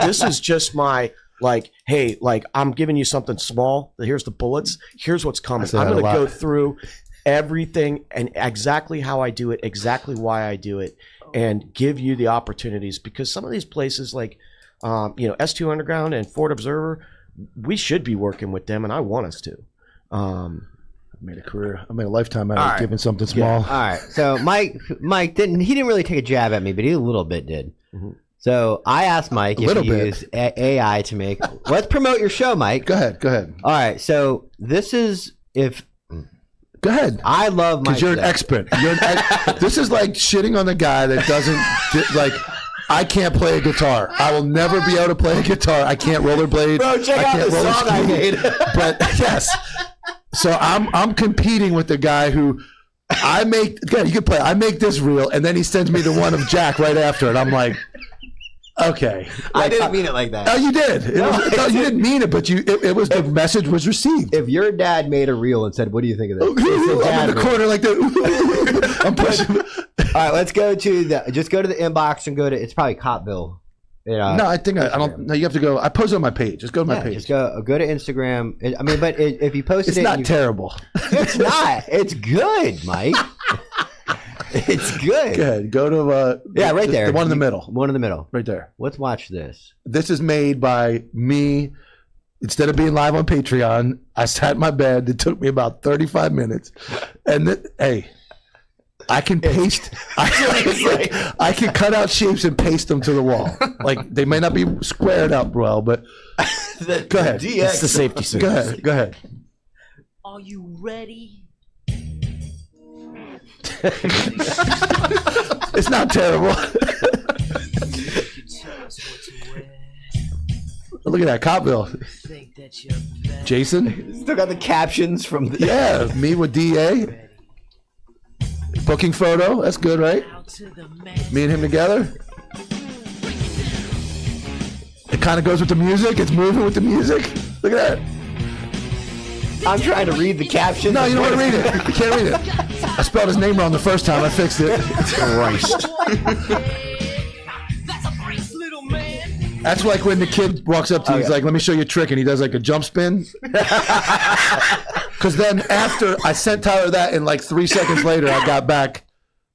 This is just my. Like, hey, like, I'm giving you something small. Here's the bullets. Here's what's coming. I'm going to go through everything and exactly how I do it, exactly why I do it, and give you the opportunities. Because some of these places, like, S2 Underground and Fort Observer, we should be working with them, and I want us to. I made a lifetime out of giving something small. Yeah. All right. So Mike didn't really take a jab at me, but he a little bit did. Mm-hmm. So I asked Mike if he used AI to make. Let's promote your show, Mike. Go ahead. All right. So this is if. Go ahead. I love Mike. Because you're an expert. This is like shitting on the guy that doesn't like. I can't play a guitar. I will never be able to play a guitar. I can't rollerblade. Bro, check out the song I made. But yes. So I'm competing with the guy who I make. You can play. I make this reel, and then he sends me the one of Jack right after it. I'm like. Okay, I didn't mean it like that. Oh, you did. You didn't mean it, but it was the message was received. If your dad made a reel and said, "What do you think of this?" I'm in the corner like that. I'm pushing. All right, let's go to the inbox and go to. It's probably Copville. No, I think I don't. No, you have to go. I post it on my page. Just go to my page. Just go to Instagram. I mean, but if you post it's not terrible. It's not. It's good, Mike. It's good. Good. Go to right there. The one in the middle. One in the middle. Right there. Let's watch this. This is made by me. Instead of being live on Patreon, I sat in my bed. It took me about 35 minutes. And hey, I can paste. I can cut out shapes and paste them to the wall. Like they may not be squared up well, but go ahead. It's the safety suit. Go ahead. Are you ready? It's not terrible. Look at that cop bill. Jason? Still got the captions from the... Yeah, me with DA. Booking photo. That's good, right? Me and him together. It kind of goes with the music. It's moving with the music. Look at that. I'm trying to read the captions. No, you don't want to read it. You can't read it. I spelled his name wrong the first time. I fixed it. Christ. That's like when the kid walks up to you, he's like, let me show you a trick, and he does like a jump spin. Because then after I sent Tyler that, and like 3 seconds later, I got back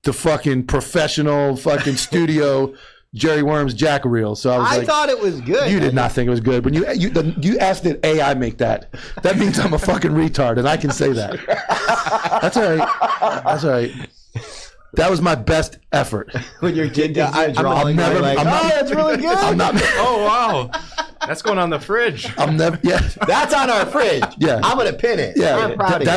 to fucking professional fucking studio Jerry Worm's Jack Reel. So I was thought it was good. You did not think it was good. When you asked did AI make that, that means I'm a fucking retard, and I can say that. That's all right. That's all right. That was my best effort. When your kid does a drawing, that's really good. I'm not. Oh wow, that's going on the fridge. I'm never. Yeah, that's on our fridge. Yeah, I'm gonna pin it. Yeah, I'm proud of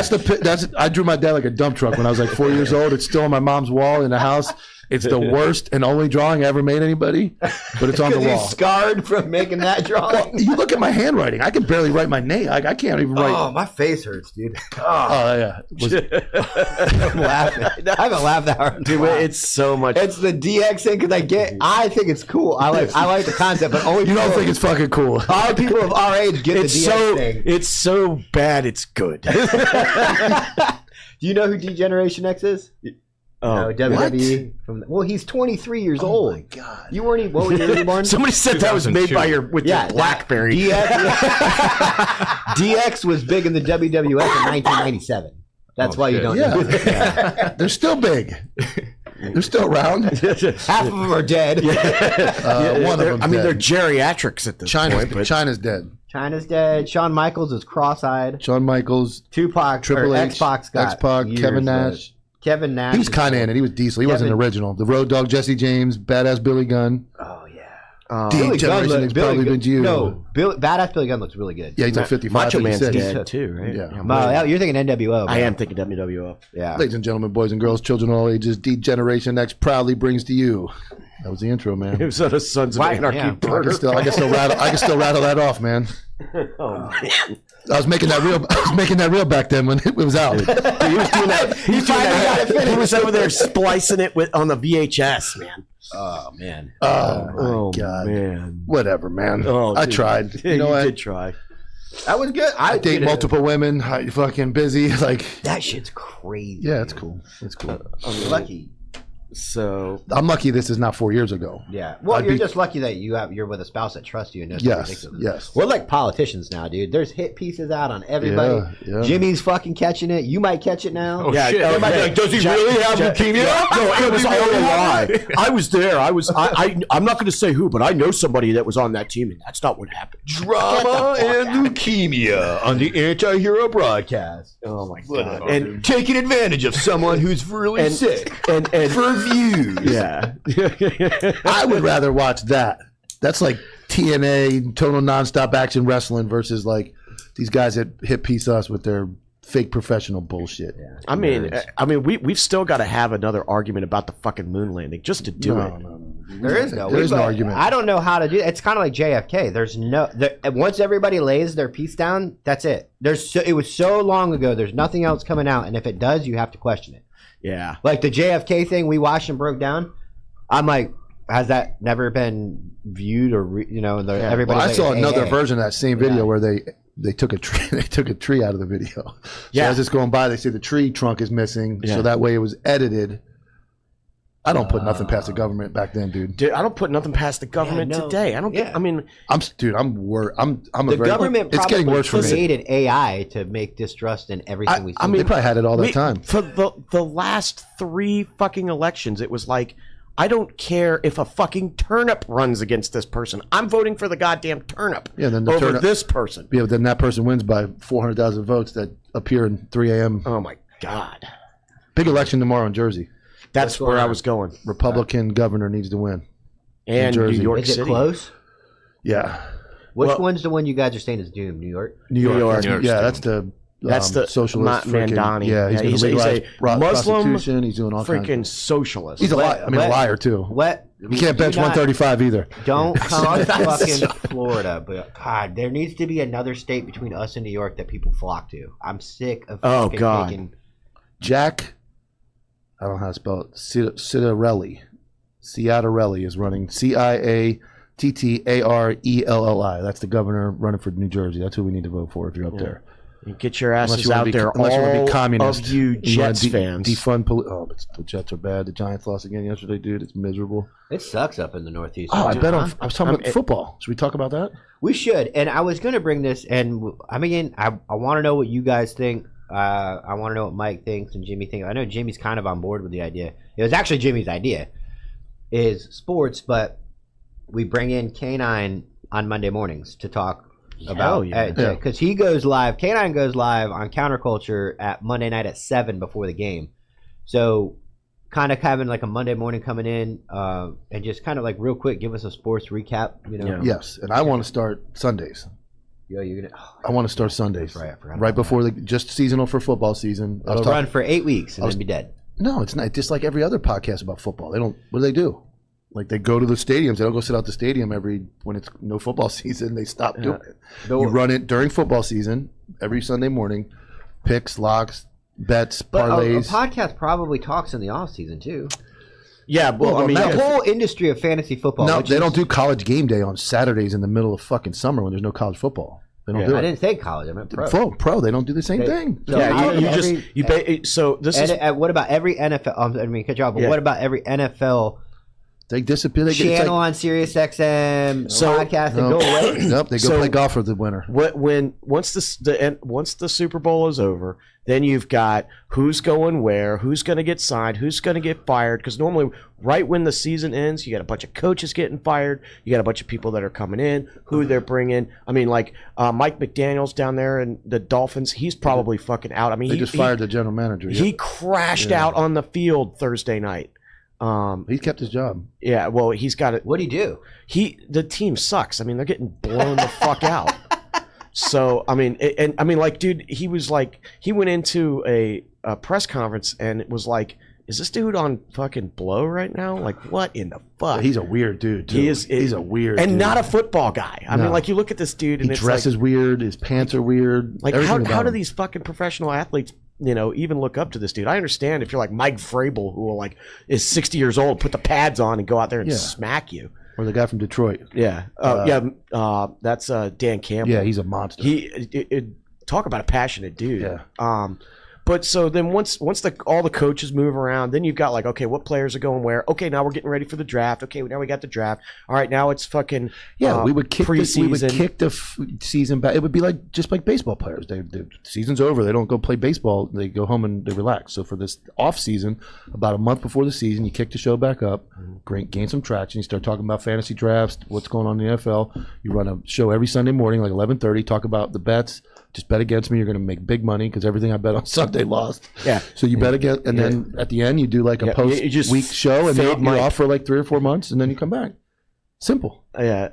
that's. I drew my dad like a dump truck when I was like 4 years old. It's still on my mom's wall in the house. It's the worst and only drawing I ever made anybody, but it's on the wall. He's scarred from making that drawing. Well, you look at my handwriting. I can barely write my name. I can't even write. Oh, my face hurts, dude. Oh yeah. I'm laughing. I haven't laughed that hard. Dude, it's so much. It's the DX thing because I think it's cool. I like the concept, but only you don't think it's fucking cool. All people of our age get the DX thing. It's so bad, it's good. Do you know who D-Generation X is? Oh, no, WWE. Well, he's 23 years old. Oh my god! You weren't even. What year were you born? Somebody said that was made by your BlackBerry. DX was big in the WWF in 1997. That's why you don't know. They're still big. They're still around. Half of them are dead. One of them. I mean, they're geriatrics at this point. But China's dead. China's dead. Shawn Michaels is cross-eyed. Shawn Michaels, Tupac, Triple H, X-Pac, Kevin Nash. Kevin Nash. He was kind of in it. He was decent. He wasn't original. The Road Dogg, Jesse James, Badass Billy Gunn. Oh yeah. Billy Gunn looks probably been you. No, Badass Billy Gunn looks really good. Yeah, he's like 55. Macho Man's 56. dead too, right? Yeah. You're thinking NWO. I am thinking WWO. Yeah. Ladies and gentlemen, boys and girls, children of all ages, D-Generation X proudly brings to you. That was the intro, man. It was on a Sons of Anarchy burger. I can still rattle that off, man. Oh, I was making that real back then when it was out. He was doing that. He was over there splicing it on the VHS, man. Oh man. Oh my god, man. Whatever, man. Oh, I tried. You know what? did try. That was good. I date multiple women. I fucking busy. Like that shit's crazy. Yeah, it's cool. It's cool. I'm lucky. So I'm lucky this is not 4 years ago. Yeah. Well, you're just lucky that you're with a spouse that trusts you and knows ridiculous. Yes. We're like politicians now, dude. There's hit pieces out on everybody. Yeah. Jimmy's fucking catching it. You might catch it now. Oh shit! Everybody like, does he really have leukemia? No, it was all a lie. I was there. I'm not going to say who, but I know somebody that was on that team, and that's not what happened. Drama and leukemia on the anti-hero broadcast. Oh my god! And taking advantage of someone who's really sick and for views. Yeah. I would rather watch that. That's like TNA, total nonstop action wrestling versus like these guys that hit piece us with their fake professional bullshit. Yeah. I mean, we've still got to have another argument about the fucking moon landing just to do it. No. There is no argument. I don't know how to do it. It's kind of like JFK. There's once everybody lays their piece down, that's it. It was so long ago. There's nothing else coming out, and if it does, you have to question it. Yeah. Like the JFK thing we watched and broke down. I'm like, has that never been viewed or everybody? Well, I saw another version of that same video where they took a tree. They took a tree out of the video. So as it's going by, they say the tree trunk is missing. Yeah. So that way it was edited. I don't put nothing past the government back then, dude. I don't put nothing past the government today. I don't get. I mean, I'm worried. The government it's getting worse for me. Created AI to make distrust in everything we see. I mean, they probably had it all that time. For the last 3 fucking elections, it was like, I don't care if a fucking turnip runs against this person. I'm voting for the goddamn turnip over this person. Yeah, but then that person wins by 400,000 votes that appear in 3 a.m. Oh my god! Big election tomorrow in Jersey. That's where I was going. Republican governor needs to win. And New York Is it City. close? Yeah. Which one's the one you guys are saying is doomed? New York? New York. New York's Yeah, doomed. that's the socialist. Mandani. Yeah, he's going to legalize prostitution. He's doing all kinds freaking socialist. He's a liar too. You can't bench 135 either. Don't come to fucking Florida, but God, there needs to be another state between us and New York that people flock to. I'm sick of fucking taking... Jack, I don't know how to spell it. Ciattarelli is running Ciattarelli. That's the governor running for New Jersey. That's who we need to vote for if you're up there. You get your asses out there. Unless you want to be communist. Of you Jets fans. Defund the Jets are bad. The Giants lost again yesterday, dude. It's miserable. It sucks up in the Northeast. Oh, I was talking about football. Should we talk about that? We should. And I was going to bring this, and I want to know what you guys think. I want to know what Mike thinks and Jimmy thinks. I know Jimmy's kind of on board with the idea. It was actually Jimmy's idea, is sports, but we bring in K9 on Monday mornings to talk about, because he goes live. K9 goes live on Counterculture at Monday night at 7 before the game. So kind of having like a Monday morning coming in and just kind of like real quick give us a sports recap. Yes, and I want to start Sundays. Yo, you're gonna. I want to start Sundays. Right, right before just seasonal for football season. It'll run for 8 weeks and then be dead. No, it's not. Just like every other podcast about football. They don't. What do? Like they go to the stadiums. They don't go sit out the stadium when it's no football season. They stop doing it. You run it during football season every Sunday morning. Picks, locks, bets, parlays. But a podcast probably talks in the off season too. Yeah, well, I mean, the whole industry of fantasy football. No, they don't do college game day on Saturdays in the middle of fucking summer when there's no college football. They don't do it. I didn't say college. I meant pro. Pro. They don't do the same thing. So what about every NFL? I mean, cut you off. But what about every NFL? They disappear. They channel on Sirius XM podcast and go away. Nope, they go play golf for the winter. Once the Super Bowl is over, then you've got who's going where, who's going to get signed, who's going to get fired. Because normally, right when the season ends, you got a bunch of coaches getting fired. You got a bunch of people that are coming in, who they're bringing. I mean, like Mike McDaniel's down there and the Dolphins. He's probably fucking out. I mean, they just fired the general manager. He crashed out on the field Thursday night. He's kept his job. Yeah, well, he's got it. What'd he do? The team sucks. I mean, they're getting blown the fuck out. So I mean, like, dude, he went into a press conference and it was like, is this dude on fucking blow right now? Like, what in the fuck? He's a weird dude too. He's a weird and dude. Not a football guy. I mean, like, you look at this dude and he dresses weird. His pants are weird. Like, how do these fucking professional athletes, even look up to this dude? I understand if you're like Mike Vrabel, who is 60 years old, put the pads on and go out there and smack you. Or the guy from Detroit. Yeah. That's Dan Campbell. Yeah, he's a monster. Talk about a passionate dude. Yeah. But so then once all the coaches move around, then you've got like, okay, what players are going where? Okay, now we're getting ready for the draft. Okay, now we got the draft. All right, now it's fucking we would kick preseason. the season back. It would be like just like baseball players. The season's over. They don't go play baseball. They go home and they relax. So for this off season, about a month before the season, you kick the show back up, gain some traction. You start talking about fantasy drafts, what's going on in the NFL. You run a show every Sunday morning, like 11:30. Talk about the bets. Just bet against me. You're going to make big money because everything I bet on Sunday lost. Yeah. So you bet against, and then at the end you do like a post-week show, and then you're off for like 3 or 4 months, and then you come back. Simple. Yeah.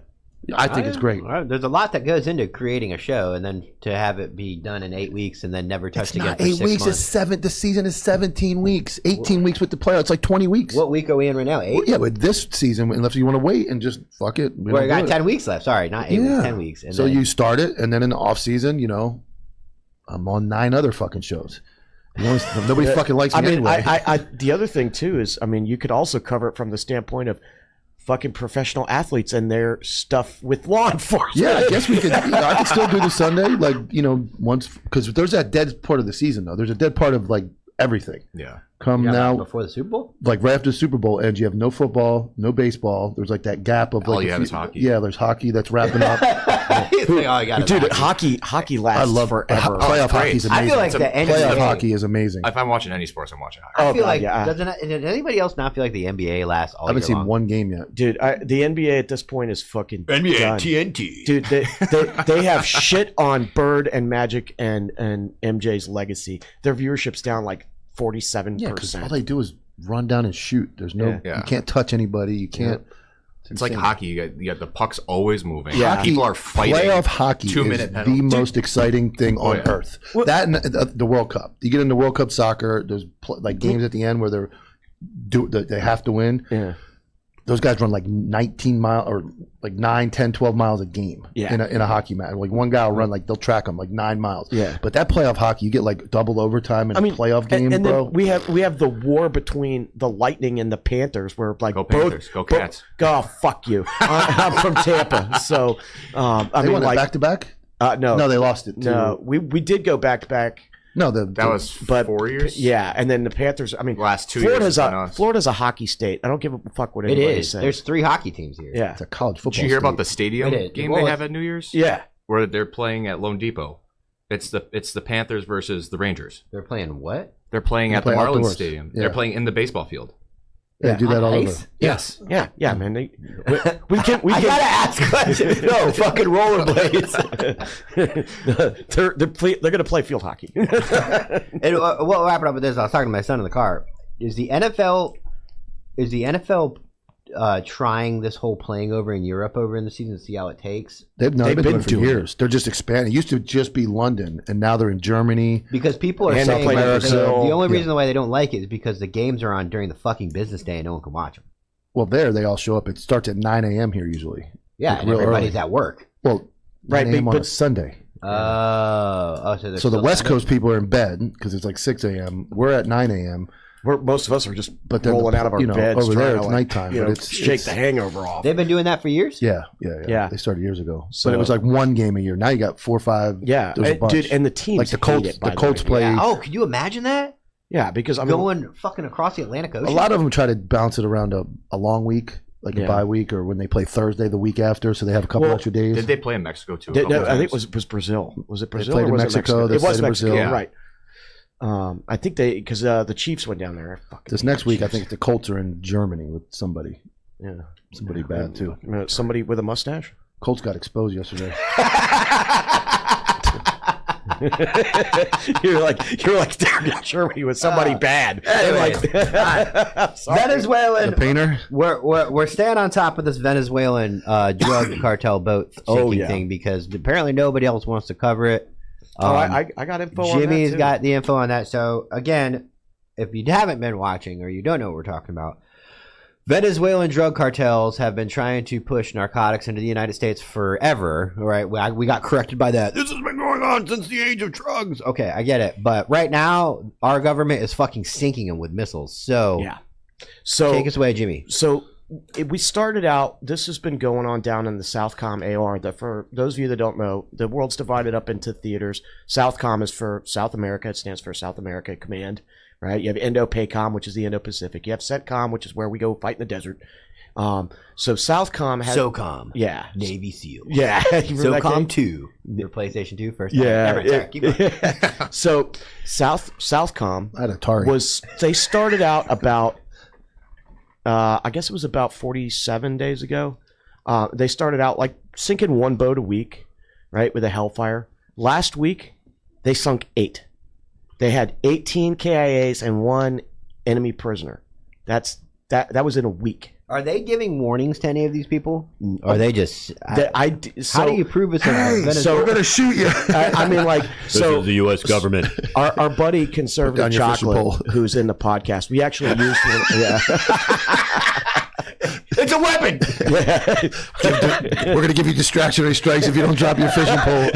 I think it's great. There's a lot that goes into creating a show, and then to have it be done in 8 weeks and then never touched again for 6 months. 8 weeks is 7. The season is 17 weeks. 18 weeks with the playoffs. It's like 20 weeks. What week are we in right now? 8? Well, yeah, with this season, unless you want to wait and just fuck it. We got 10 weeks left. Sorry, not 8 weeks, 10 weeks. And so you start it, and then in the off season, I'm on 9 other fucking shows. Nobody fucking likes me anyway. The other thing too is, you could also cover it from the standpoint of fucking professional athletes and their stuff with law enforcement. Yeah, I guess we could. I could still do the Sunday, once, because there's that dead part of the season though. There's a dead part of like everything. Yeah. Now before the Super Bowl, like right after the Super Bowl ends, you have no football, no baseball. There's like that gap of like all you have is hockey. Yeah, there's hockey that's wrapping up. Dude, hockey lasts. I love forever. Playoff hockey is amazing. I feel like the NBA, playoff hockey is amazing. If I'm watching any sports, I'm watching hockey. I feel like does anybody else not feel like the NBA lasts all I haven't year seen long? one game yet. Dude, the NBA at this point is fucking NBA done. TNT. Dude, they have shit on Bird and Magic and MJ's legacy. Their viewership's down like 47%. Yeah, because all they do is run down and shoot. There's no, Yeah. you can't touch anybody. You can't. It's like hockey. You got the pucks always moving. Yeah. People are fighting. Playoff hockey is 2-minute penalty. the most exciting thing on earth. That and the World Cup. You get into World Cup soccer. There's like games at the end where they have to win. Yeah. Those guys run like 19 miles or like 9, 10, 12 miles a game in a hockey match. Like one guy will run like they'll track them like 9 miles. Yeah. But that playoff hockey, you get like double overtime in a playoff game, and bro. then we have the war between the Lightning and the Panthers, where like Go Panthers, go Cats. Oh, fuck you! I'm from Tampa, so I they mean, won like back to back. No, they lost it. No, we did go back to back. No, that was 4 years. Yeah, and then the Panthers. I mean, last 2 Florida's years. Florida's a hockey state. I don't give a fuck what It anybody is. says. There's 3 hockey teams here. Yeah, It's a college football. Did you hear state. about the stadium It is. game Well, they have at New Year's? yeah. Where they're playing at Lone Depot. It's the Panthers versus the Rangers. They're playing what? They're playing They at the play Marlins outdoors. Stadium. Yeah. They're playing in the baseball field. Yeah, do that On all ice? over. Yes. Yeah, man. We can. I gotta ask questions. No, fucking rollerblades. they're gonna play field hockey. And we'll wrap it up with this. I was talking to my son in the car. Is the NFL trying this whole playing over in Europe over in the season to see how it takes? They've been doing it for doing years. They're just expanding. It used to just be London, and now they're in Germany. Because people are And saying they'll play like, Brazil. the only reason why they don't like it is because the games are on during the fucking business day and no one can watch them. Well, there they all show up. It starts at 9 a.m. here usually. Yeah, Like, and real everybody's early. at work. Well, Right, 9 a.m. on a but- Sunday. So they're So the still West doing it? Coast people are in bed because it's like 6 a.m. We're at 9 a.m. Most of us are just But then rolling out of our beds. over there trying it's to, nighttime. You but know, it's shake the hangover off. They've been doing that for years. Yeah. Yeah. They started years ago, So- but it was like one game a year. Now you got 4 or 5. Yeah, there's a bunch. dude, and the teams like the hate Colts. it, by The Colts way. play. Yeah. Oh, could you imagine that? Yeah, because I mean, Going fucking across the Atlantic Ocean. A lot of them try to bounce it around a long week, like Yeah. a bye week, or when they play Thursday the week after, so they have a couple Well, extra days. Did they play in Mexico too? I think it was Brazil. Was it Brazil played or in was Mexico, it they Mexico? It played was in Mexico, Brazil. Yeah. right? I think because the Chiefs went down there. Fucking This next week, I Chiefs. think the Colts are in Germany with somebody Yeah, bad too. Somebody with a mustache. Colts got exposed yesterday. you're like they're in Germany with somebody bad. anyways, I'm sorry. Venezuelan. The painter. We're staying on top of this Venezuelan drug cartel boat sinking Oh, yeah. thing because apparently nobody else wants to cover it. I got info on that Jimmy's too. got the info on that. So again, if you haven't been watching or you don't know what we're talking about, Venezuelan drug cartels have been trying to push narcotics into the United States forever. All right, we got corrected by that. This has been going on since the age of drugs. Okay, I get it, but right now our government is fucking sinking them with missiles. So Yeah. So take us away, Jimmy. So we started out. This has been going on down in the Southcom AR. That for those of you that don't know, the world's divided up into theaters. Southcom is for South America. It stands for South America Command. Right. You have Indo-PACOM, which is the Indo-Pacific. You have CENTCOM, which is where we go fight in the desert. So Southcom has SOCOM. Yeah. Navy SEAL. Yeah. You remember that game? SOCOM 2. Your PlayStation 2 first. Yeah. Never, sorry, keep going. So Southcom I had Atari. they started out about I guess it was about 47 days ago. They started out like sinking one boat a week, right, with a Hellfire. Last week, they sunk 8. They had 18 KIAs and 1 enemy prisoner. That was in a week. Are they giving warnings to any of these people? Or are they just? How how do you prove it's Venezuela? So We're gonna shoot you. I mean, like, so the U.S. government. our buddy Conservative down your fishing pole. Chocolate, who's in the podcast, we actually used one. Yeah. It's a weapon. We're gonna give you distractionary strikes if you don't drop your fishing pole.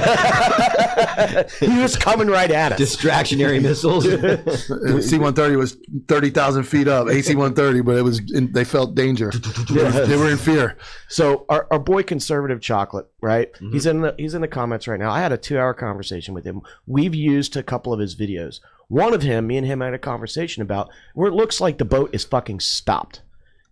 He was coming right at us. Distractionary missiles. C-130 was 30,000 feet up. AC-130, but it was they felt danger. They were in fear. So our boy Conservative Chocolate, right? Mm-hmm. He's in the comments right now. I had a 2-hour conversation with him. We've used a couple of his videos. One of him, me and him had a conversation about where it looks like the boat is fucking stopped.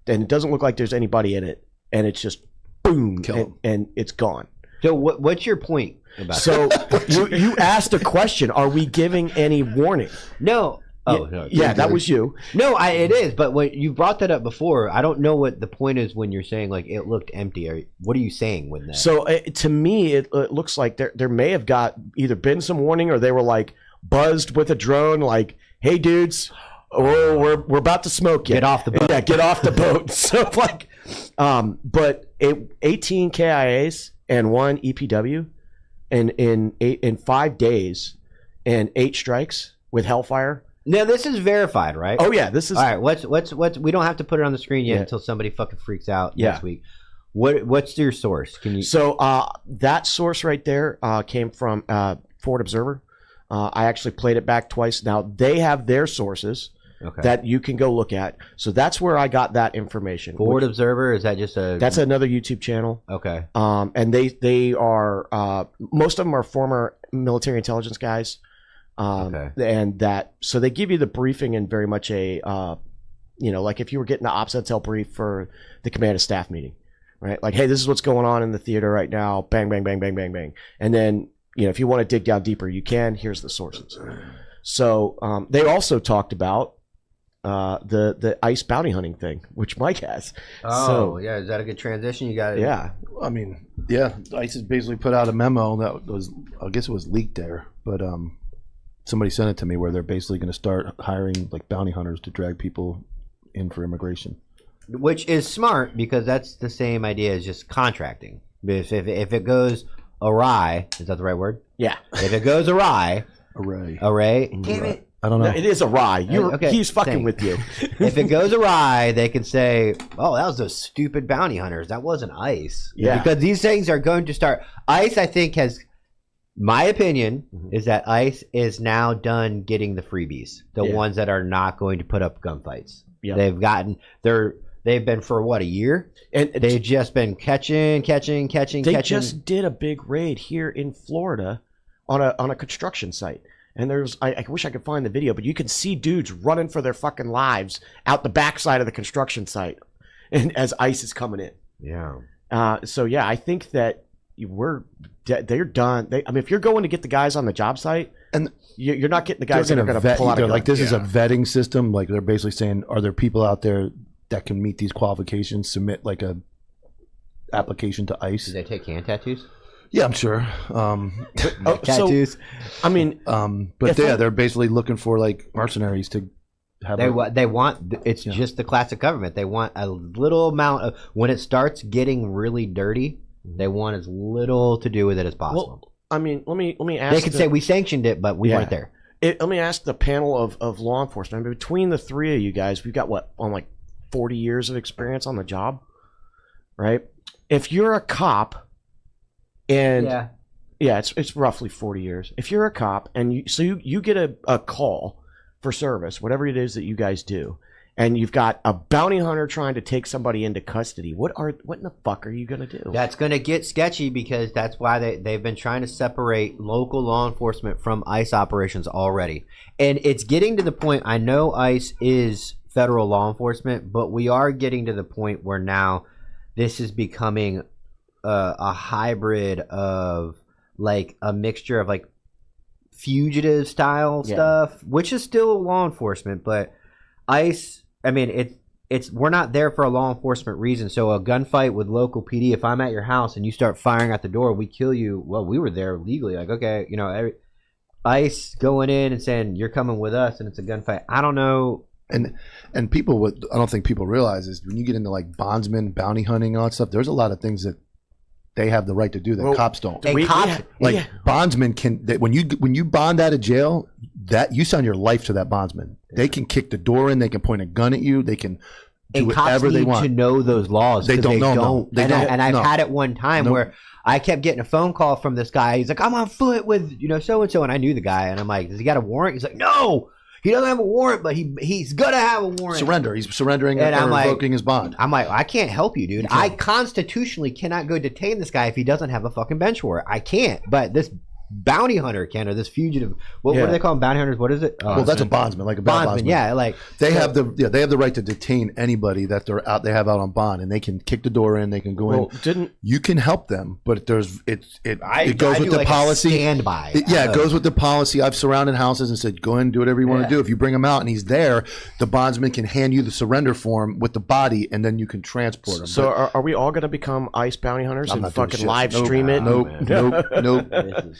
And it doesn't look like there's anybody in it. And it's just boom, and it's gone. So what's your point about So you asked a question. Are we giving any warning? No. Oh, no. Yeah, that was you. No, it is. But when you brought that up before, I don't know what the point is when you're saying like it looked empty. What are you saying with that? So to me, it looks like there may have got either been some warning or they were like buzzed with a drone, like, "Hey, dudes, Oh, we're about to smoke you. Get off the boat. Yeah, get off the boat. So like, but 18 KIAs and 1 EPW, and in 5 days, and 8 strikes with Hellfire. Now this is verified, right? Oh yeah, this is all right. What's we don't have to put it on the screen yet until somebody fucking freaks out next week. What's your source? Can you? So that source right there came from Forward Observer. I actually played it back twice. Now they have their sources that you can go look at. So that's where I got that information. Forward Observer, is that just a? That's another YouTube channel. Okay. And they are most of them are former military intelligence guys. And that so they give you the briefing in very much a like if you were getting the ops intel brief for the command and staff meeting, right? Like, hey, this is what's going on in the theater right now. Bang, bang, bang, bang, bang, bang. And then if you want to dig down deeper, you can. Here's the sources. So they also talked about the ICE bounty hunting thing, which Mike has. Oh, so, yeah. Is that a good transition? You got it. Yeah. I mean, yeah. ICE has basically put out a memo that was, I guess it was leaked there, but somebody sent it to me where they're basically going to start hiring like bounty hunters to drag people in for immigration. Which is smart because that's the same idea as just contracting. Because if it goes awry, is that the right word? Yeah. If it goes awry, array. Damn it. I don't know. No, it is awry. He's fucking with you. If it goes awry, they can say, "Oh, that was those stupid bounty hunters. That wasn't ICE." Yeah. Because these things are going to start. ICE, I think, has. My opinion is that ICE is now done getting the freebies, the ones that are not going to put up gunfights. Yeah. They've been for what, a year, and they've just been catching. They just did a big raid here in Florida on a construction site, and there's I wish I could find the video, but you can see dudes running for their fucking lives out the backside of the construction site, and as ICE is coming in. Yeah. So yeah, I think that they're done. I mean, if you're going to get the guys on the job site, and you're not getting the guys that are going to pull out a gun. Like this is a vetting system. Like they're basically saying, are there people out there that can meet these qualifications? Submit like a application to ICE. Do they take hand tattoos? Yeah, I'm sure. Tattoos. So, I mean, but yeah, they're basically looking for like mercenaries to have. They want. It's just the classic government. They want a little amount of when it starts getting really dirty. They want as little to do with it as possible. Well, I mean, let me ask. They could say we sanctioned it, but we weren't there. Let me ask the panel of law enforcement. I mean, between the three of you guys, we've got like 40 years of experience on the job, right? If you're a cop, and it's roughly 40 years. If you're a cop and you get a call for service, whatever it is that you guys do, and you've got a bounty hunter trying to take somebody into custody, what in the fuck are you gonna do? That's gonna get sketchy because that's why they've been trying to separate local law enforcement from ICE operations already, and it's getting to the point. I know ICE is federal law enforcement, but we are getting to the point where now this is becoming a hybrid of like a mixture of like fugitive style stuff, which is still law enforcement, but ICE. I mean, it's we're not there for a law enforcement reason. So a gunfight with local PD, if I'm at your house and you start firing at the door, we kill you. Well, we were there legally. Like, okay, ICE going in and saying you're coming with us, and it's a gunfight. I don't know. And people, I don't think people realize is when you get into like bondsmen, bounty hunting, and all that stuff. There's a lot of things that they have the right to do that cops don't. Bondsmen can. When you bond out of jail, that you sign your life to that bondsman. They can kick the door in. They can point a gun at you. They can do whatever they want. Cops need to know those laws. They don't know. And I've had it one time where I kept getting a phone call from this guy. He's like, I'm on foot with so and so, and I knew the guy, and I'm like, does he got a warrant? He's like, no. He doesn't have a warrant, but he's gonna have a warrant. Surrender. He's surrendering and revoking his bond. I'm like, I can't help you, dude. I constitutionally cannot go detain this guy if he doesn't have a fucking bench warrant. I can't. But this bounty hunter can, or this fugitive. What do they call them? Bounty hunters? What is it? Well, that's a bondsman, like a bondsman. Yeah, like they have the right to detain anybody that they have out on bond, and they can kick the door in. They can go in. You can help them, but it goes with the policy. Standby. It goes with the policy. I've surrounded houses and said, go in, do whatever you want to do. If you bring him out and he's there, the bondsman can hand you the surrender form with the body, and then you can transport him. So are we all going to become ICE bounty hunters and fucking live stream it? Nope.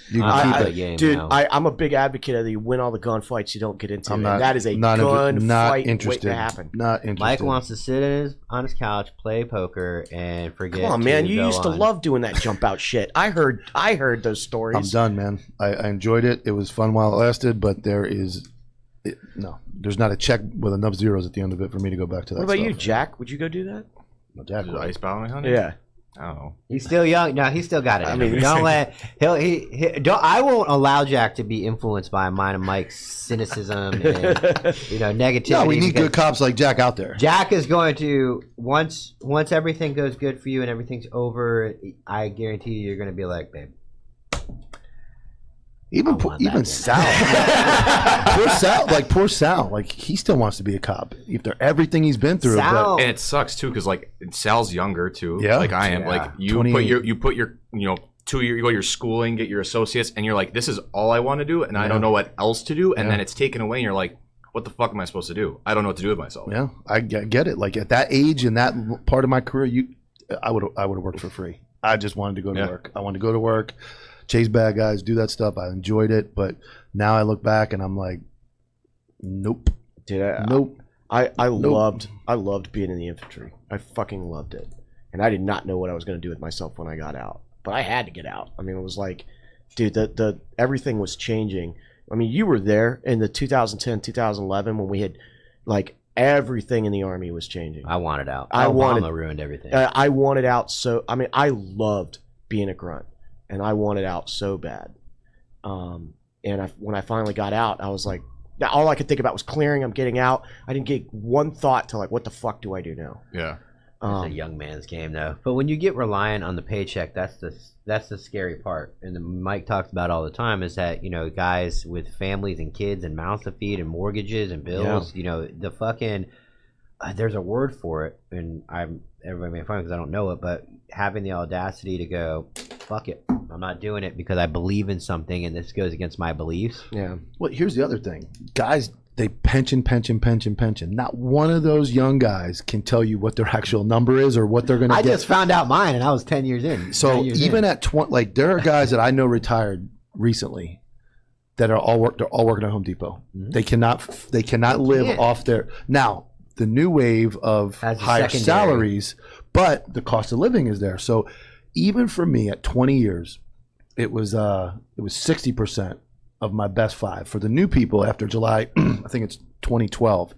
You even I'm keep out of it. the game Dude, now. I'm a big advocate of you win all the gunfights you don't get into. I'm and not. that is a not gun not fight interested. waiting to happen. Not interested. Mike wants to sit on his couch, play poker, and forget. Come on, man. to You go used to on. love doing that jump out shit. I heard those stories. I'm done, man. I enjoyed it. It was fun while it lasted, but there's not a check with enough zeros at the end of it for me to go back to that. What about you, stuff. Jack? Would you go do that? No, Jack. Is it ice bounty hunting? Yeah. I don't know. He's still young. No, he's still got it. I I mean, mean, don't let don't. I won't allow Jack to be influenced by mine and Mike's cynicism and negativity. No, we need because good cops like Jack out there. Jack is going to once everything goes good for you and everything's over. I guarantee you're going to be like, babe. Even want even that Sal, poor Sal, like he still wants to be a cop after everything he's been through. Sal- And it sucks too, because like Sal's younger too. Yeah. Like I am. Yeah. Like you 28. put your 2 year, you go to your schooling, get your associates, and you're like, this is all I want to do, and I don't know what else to do, and then it's taken away, and you're like, what the fuck am I supposed to do? I don't know what to do with myself. Yeah, I get it. Like at that age and that part of my career, I would have worked for free. I just wanted to go to work. I wanted to go to work, chase bad guys, do that stuff. I enjoyed it, but now I look back and I'm like, nope. Nope. I loved being in the infantry. I fucking loved it. And I did not know what I was going to do with myself when I got out. But I had to get out. I mean, it was like, dude, the everything was changing. I mean, you were there in the 2010, 2011 when we had, like, everything in the Army was changing. I wanted out. Obama ruined everything. I wanted out so... I mean, I loved being a grunt. And I wanted out so bad. When I finally got out, I was like... All I could think about was clearing. I'm getting out. I didn't get one thought to, like, what the fuck do I do now? Yeah. It's a young man's game, though. But when you get reliant on the paycheck, that's the scary part. And Mike talks about all the time is that guys with families and kids and mouths to feed and mortgages and bills. The fucking there's a word for it, and everybody may find it because I don't know it, but having the audacity to go, fuck it, I'm not doing it because I believe in something, and this goes against my beliefs. Yeah. Well, here's the other thing, guys. They pension. Not one of those young guys can tell you what their actual number is or what they're going to get. I just found out mine, and I was 10 years in. So even at 20, like there are guys that I know retired recently that are they're all working at Home Depot. Mm-hmm. They cannot live off their now. The new wave of higher salaries, but the cost of living is there. So even for me at 20 years, it was 60% of my best five. For the new people after July, I think it's 2012,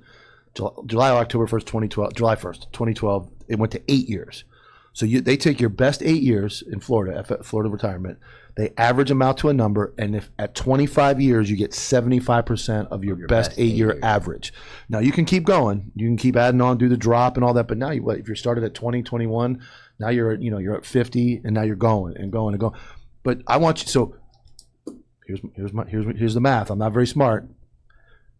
July or October 1st, 2012, July 1st, 2012, it went to 8 years. So they take your best 8 years in Florida, Florida retirement, they average them out to a number, and if at 25 years you get 75% of your best 8-year average. Now you can keep going, you can keep adding on, do the drop and all that, but now if you're started at 20, 21, now you're at 50, and now you're going and going and going. But I want you so. Here's the math. I'm not very smart.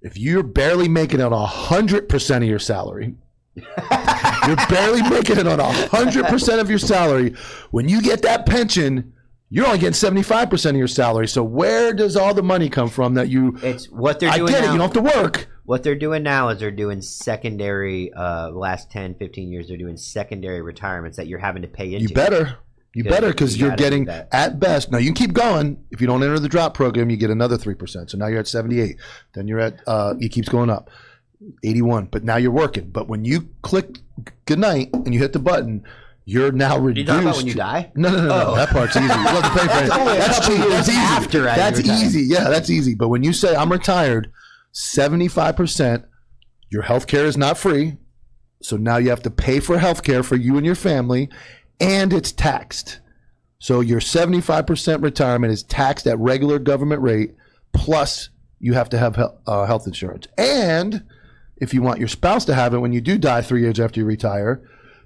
If you're barely making it on 100% of your salary, you're barely making it on 100% of your salary. When you get that pension, you're only getting 75% of your salary. So where does all the money come from that you? It's what they're doing. I get now. it. You don't have to work. What they're doing now is they're doing secondary. Last 10, 15 years, they're doing secondary retirements that you're having to pay into. You better because you're getting at best. Now you can keep going. If you don't enter the drop program, you get another 3%. So now you're at 78. Then you're at it keeps going up, 81. But now you're working. But when you click good night and you hit the button, you're now reduced. You talking about when you die? No. That part's easy. You don't have to pay for it. That's cheap. That's easy. After that's easy. Yeah, that's easy. But when you say I'm retired, 75%, your health care is not free. So now you have to pay for health care for you and your family. And it's taxed. So your 75% retirement is taxed at regular government rate, plus you have to have health insurance. And if you want your spouse to have it when you do die 3 years after you retire,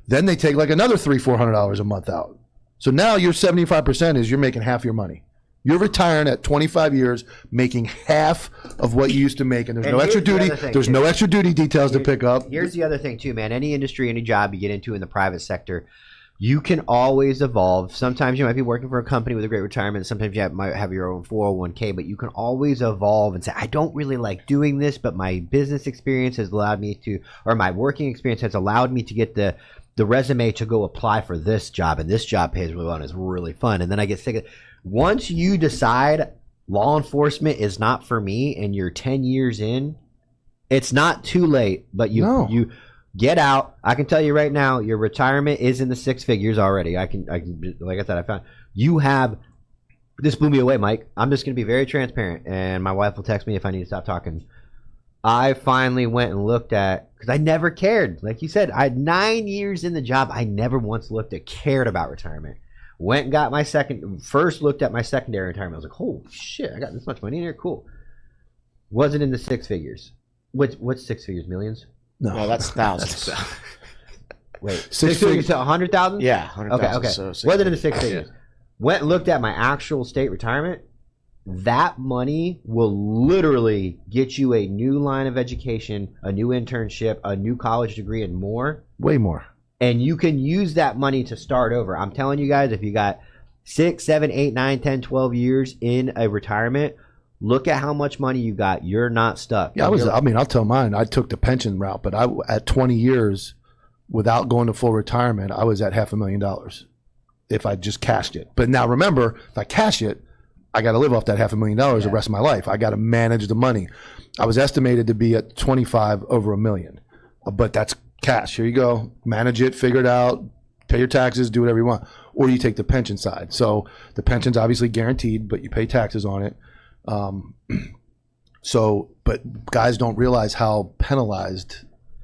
then they take like another $300-400 a month out. So now your 75% is you're making half your money. You're retiring at 25 years, making half of what you used to make, and there's no extra duty. There's no extra duty details to pick up. Here's the other thing too, man. Any industry, any job you get into in the private sector, you can always evolve. Sometimes you might be working for a company with a great retirement. Sometimes you might have your own 401k, but you can always evolve and say, I don't really like doing this, but my business experience has allowed me to, or my working experience has allowed me to get the resume to go apply for this job, and this job pays really well and is really fun. And then I get sick of it. Once you decide law enforcement is not for me and you're 10 years in, it's not too late, but you get out. I can tell you right now, your retirement is in the 6 figures already. I can like I said, I found you have. This blew me away, Mike. I'm just going to be very transparent, and my wife will text me if I need to stop talking. I finally went and looked at, because I never cared. Like you said, I had 9 years in the job. I never once cared about retirement. Went and got first looked at my secondary retirement. I was like, holy shit, I got this much money in here? Cool. Wasn't in the 6 figures. What's 6 figures? Millions? No, that's thousands. Wait, 6 figures to 100,000? Yeah, 100,000. Okay. So Wasn't in the 6 figures. Went and looked at my actual state retirement. That money will literally get you a new line of education, a new internship, a new college degree, and more. Way more. And you can use that money to start over. I'm telling you guys, if you got 6, 7, 8, 9, 10, 12 years in a retirement, look at how much money you got. You're not stuck. Yeah, I'll tell mine. I took the pension route, but at 20 years, without going to full retirement, I was at $500,000 if I just cashed it. But now remember, if I cash it, I got to live off that $500,000 the rest of my life. I got to manage the money. I was estimated to be at 25 over $1 million, but that's cash. Here you go. Manage it, figure it out, pay your taxes, do whatever you want. Or you take the pension side. So the pension's obviously guaranteed, but you pay taxes on it. But guys don't realize how penalized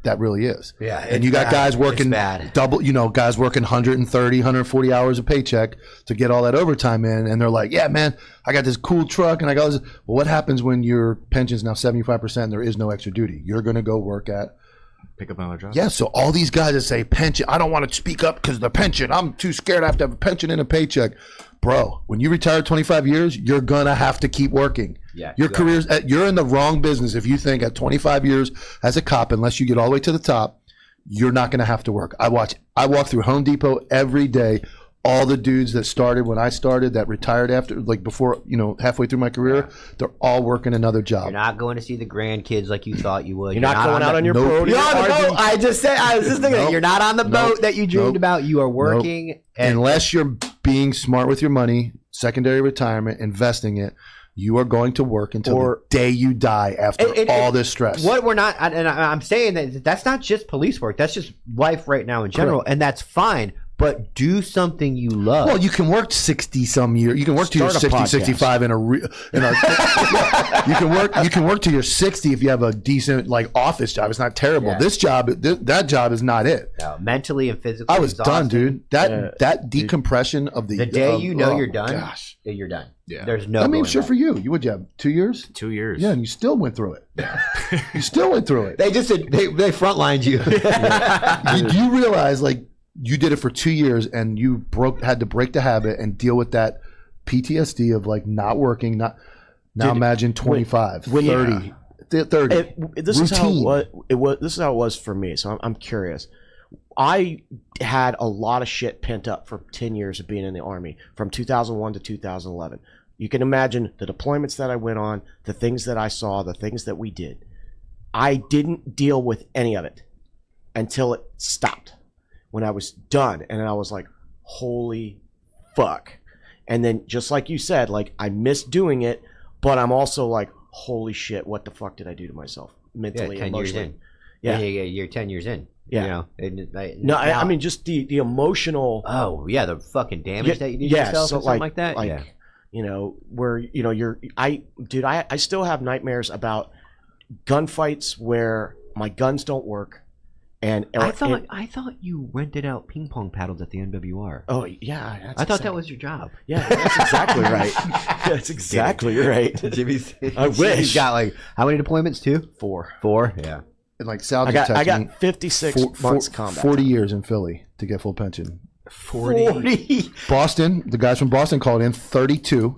that really is. Yeah. And you got guys working double, guys working 130, 140 hours a paycheck to get all that overtime in. And they're like, yeah, man, I got this cool truck. And I got this. Well, what happens when your pension's now 75% and there is no extra duty? You're going to go work at. Pick up another job. Yeah, so all these guys that say pension, I don't want to speak up because of the pension. I'm too scared I have to have a pension and a paycheck. Bro, when you retire 25 years, you're going to have to keep working. Yeah, your career's you're in the wrong business if you think at 25 years as a cop, unless you get all the way to the top, you're not going to have to work. I walk through Home Depot every day. All the dudes that started when I started, that retired after, like before, halfway through my career, they're all working another job. You're not going to see the grandkids like you thought you would. You're not going out on your boat. You're on the boat. I was just thinking, you're not on the boat that you dreamed about. You are working. Unless you're being smart with your money, secondary retirement, investing it, you are going to work until the day you die after all this stress. What we're not, and I'm saying that's not just police work. That's just life right now in general, and that's fine. But do something you love. Well, you can work 60-some years. You can work to your 60, 65 in a you can work to your 60 if you have a decent office job. It's not terrible. Yeah. This job, that job is not it. No, mentally and physically. I was done, dude. That decompression of the day you're done. Gosh, you're done. Yeah. There's no. I mean, sure for you. You would you have 2 years? 2 years. Yeah, and you still went through it. You still went through it. They just said they frontlined you. Do you realize you did it for 2 years and you had to break the habit and deal with that PTSD of not working. Imagine 25, 30. This is how it was for me. So I'm curious. I had a lot of shit pent up for 10 years of being in the Army from 2001 to 2011. You can imagine the deployments that I went on, the things that I saw, the things that we did. I didn't deal with any of it until it stopped. When I was done, and I was like, holy fuck. And then just like you said, I miss doing it, but I'm also like, holy shit, what the fuck did I do to myself mentally, 10 emotionally? years in. Yeah, you're 10 years in. Yeah. I mean just the emotional. Oh yeah, the fucking damage that you did yourself, so something like that. Where I still have nightmares about gunfights where my guns don't work. And I thought you rented out ping pong paddles at the NWR. Oh yeah, I thought that was your job. Yeah, that's exactly right. That's exactly right. Jimmy's I wish. He's got how many deployments? 2? 4. Yeah. And Sal I got 56 months combat. 40 years in Philly to get full pension. 40. Boston, the guys from Boston called in 32.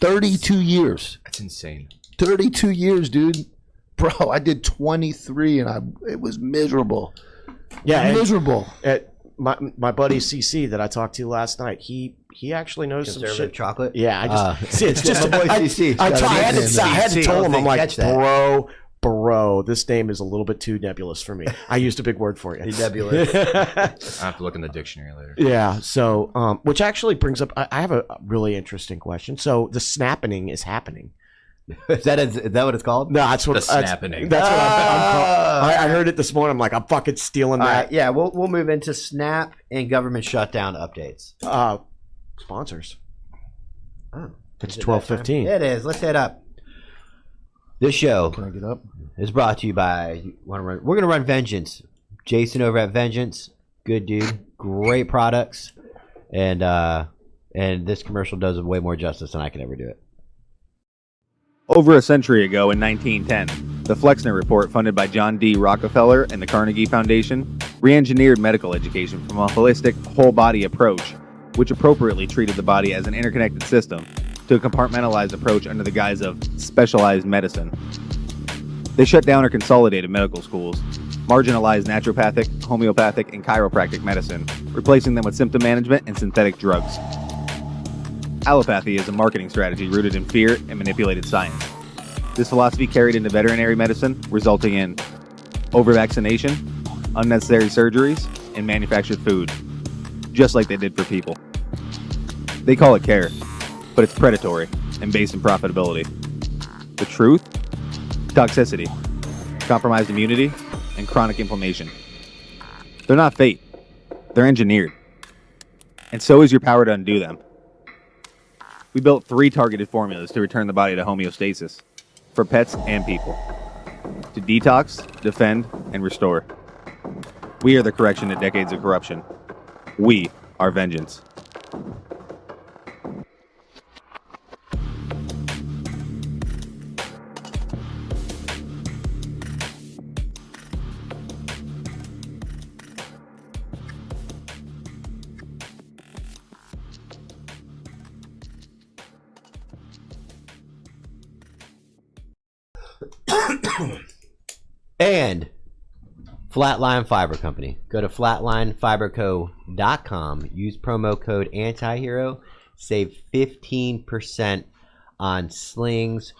32 years. That's insane. 32 years, dude. Bro, I did 23 and it was miserable. Yeah, miserable. My buddy CC that I talked to last night, he actually knows some shit. Chocolate. Yeah, I just see it's just my boy CC. I had to tell him, I'm like, bro, Barreau. This name is a little bit too nebulous for me. I used a big word for you. Nebulous. I have to look in the dictionary later. Yeah. So, which actually brings up, I have a really interesting question. So the snapping is happening. is that what it's called? No, that's what The that's, snapping. That's what I heard it this morning. I'm like, I'm fucking stealing All that. right, yeah, we'll move into snap and government shutdown updates. Sponsors. Oh, It's is it 12:15. that time? It is. Let's head up. This show Can I get up? is brought to you by. We're gonna run Vengeance. Jason over at Vengeance, good dude, great products, and this commercial does way more justice than I could ever do it. Over a century ago in 1910, the Flexner Report, funded by John D. Rockefeller and the Carnegie Foundation, re-engineered medical education from a holistic, whole-body approach, which appropriately treated the body as an interconnected system, to a compartmentalized approach under the guise of specialized medicine. They shut down or consolidated medical schools, marginalized naturopathic, homeopathic, and chiropractic medicine, replacing them with symptom management and synthetic drugs. Allopathy is a marketing strategy rooted in fear and manipulated science. This philosophy carried into veterinary medicine, resulting in over-vaccination, unnecessary surgeries, and manufactured food, just like they did for people. They call it care, but it's predatory and based in profitability. The truth? Toxicity, compromised immunity, and chronic inflammation. They're not fate. They're engineered. And so is your power to undo them. We built 3 targeted formulas to return the body to homeostasis, for pets and people. To detox, defend, and restore. We are the correction to decades of corruption. We are vengeance. And Flatline Fiber Company. Go to flatlinefiberco.com. Use promo code antihero. Save 15% on slings,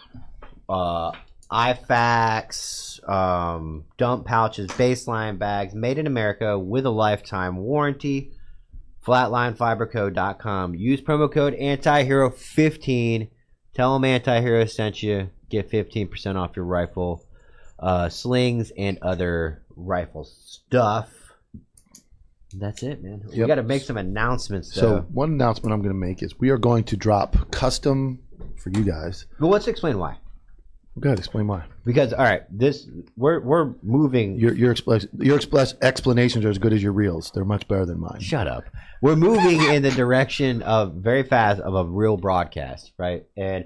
IFACs, dump pouches, baseline bags, made in America with a lifetime warranty. Flatlinefiberco.com. Use promo code antihero15. Tell them Antihero sent you. Get 15% off your rifle. Slings and other rifle stuff. That's it, man. We Yep. got to make some announcements, though. So one announcement I'm going to make is we are going to drop custom for you guys. But let's explain why. Go ahead, explain why. Because all right, we're moving. Your explanations are as good as your reels. They're much better than mine. Shut up. We're moving in the direction of very fast of a real broadcast, right? And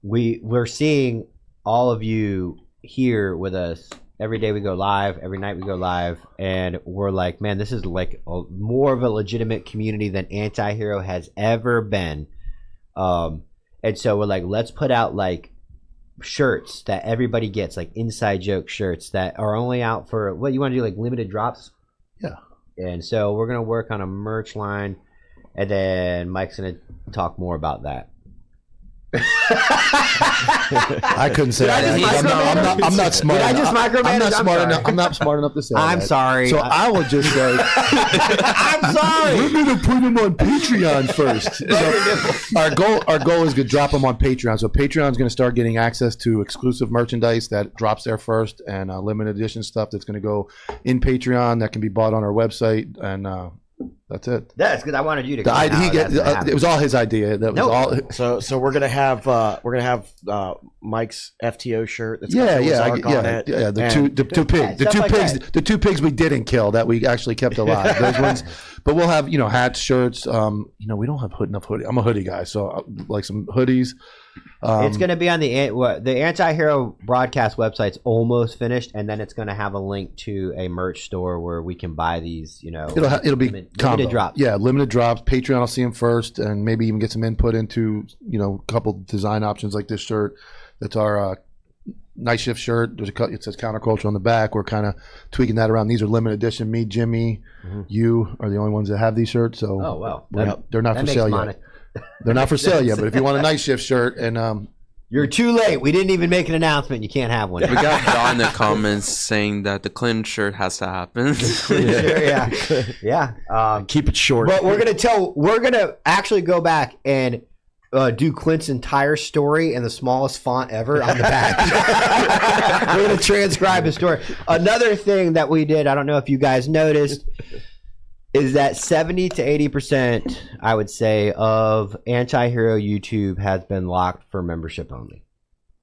we're seeing all of you here with us every day. We go live, every night we go live, and we're like, man, this is like more of a legitimate community than Anti-Hero has ever been. And so we're like, let's put out like shirts that everybody gets, like inside joke shirts that are only out for what you want to do, like limited drops. Yeah. And so we're gonna work on a merch line, and then Mike's gonna talk more about that. I couldn't say that. I'm not smart. Did I just micromanage? I'm not I'm smart sorry. enough. I'm not smart enough to say I'm that. sorry. So I will just say, I'm sorry. we're going to put them on Patreon first. So our goal is to drop them on Patreon. So Patreon is going to start getting access to exclusive merchandise that drops there first, and limited edition stuff that's going to go in Patreon that can be bought on our website, and that's it. That's good. I wanted you to. It was all his idea. That was all. So we're gonna have Mike's FTO shirt. That's Yeah. The two pigs we didn't kill that we actually kept alive. Those ones. But we'll have hats, shirts. We don't have enough hoodie. I'm a hoodie guy, so like some hoodies. It's going to be on the Anti-Hero broadcast website's almost finished, and then it's going to have a link to a merch store where we can buy these. It'll be limited drops. Yeah, limited drops. Patreon will see them first, and maybe even get some input into a couple design options like this shirt. That's our night shift shirt. It says counterculture on the back. We're kind of tweaking that around. These are limited edition. Me, Jimmy, you are the only ones that have these shirts. So wow, they're not for sale yet. They're not for sale yet. But if you want a night shift shirt, and You're too late. We didn't even make an announcement. You can't have one. We got Don in the comments saying that the Clinton shirt has to happen. Yeah. Keep it short. But we're gonna actually go back and do Clint's entire story in the smallest font ever on the back. We're gonna transcribe his story. Another thing that we did, I don't know if you guys noticed, is that 70 to 80%, I would say, of anti-hero YouTube has been locked for membership only.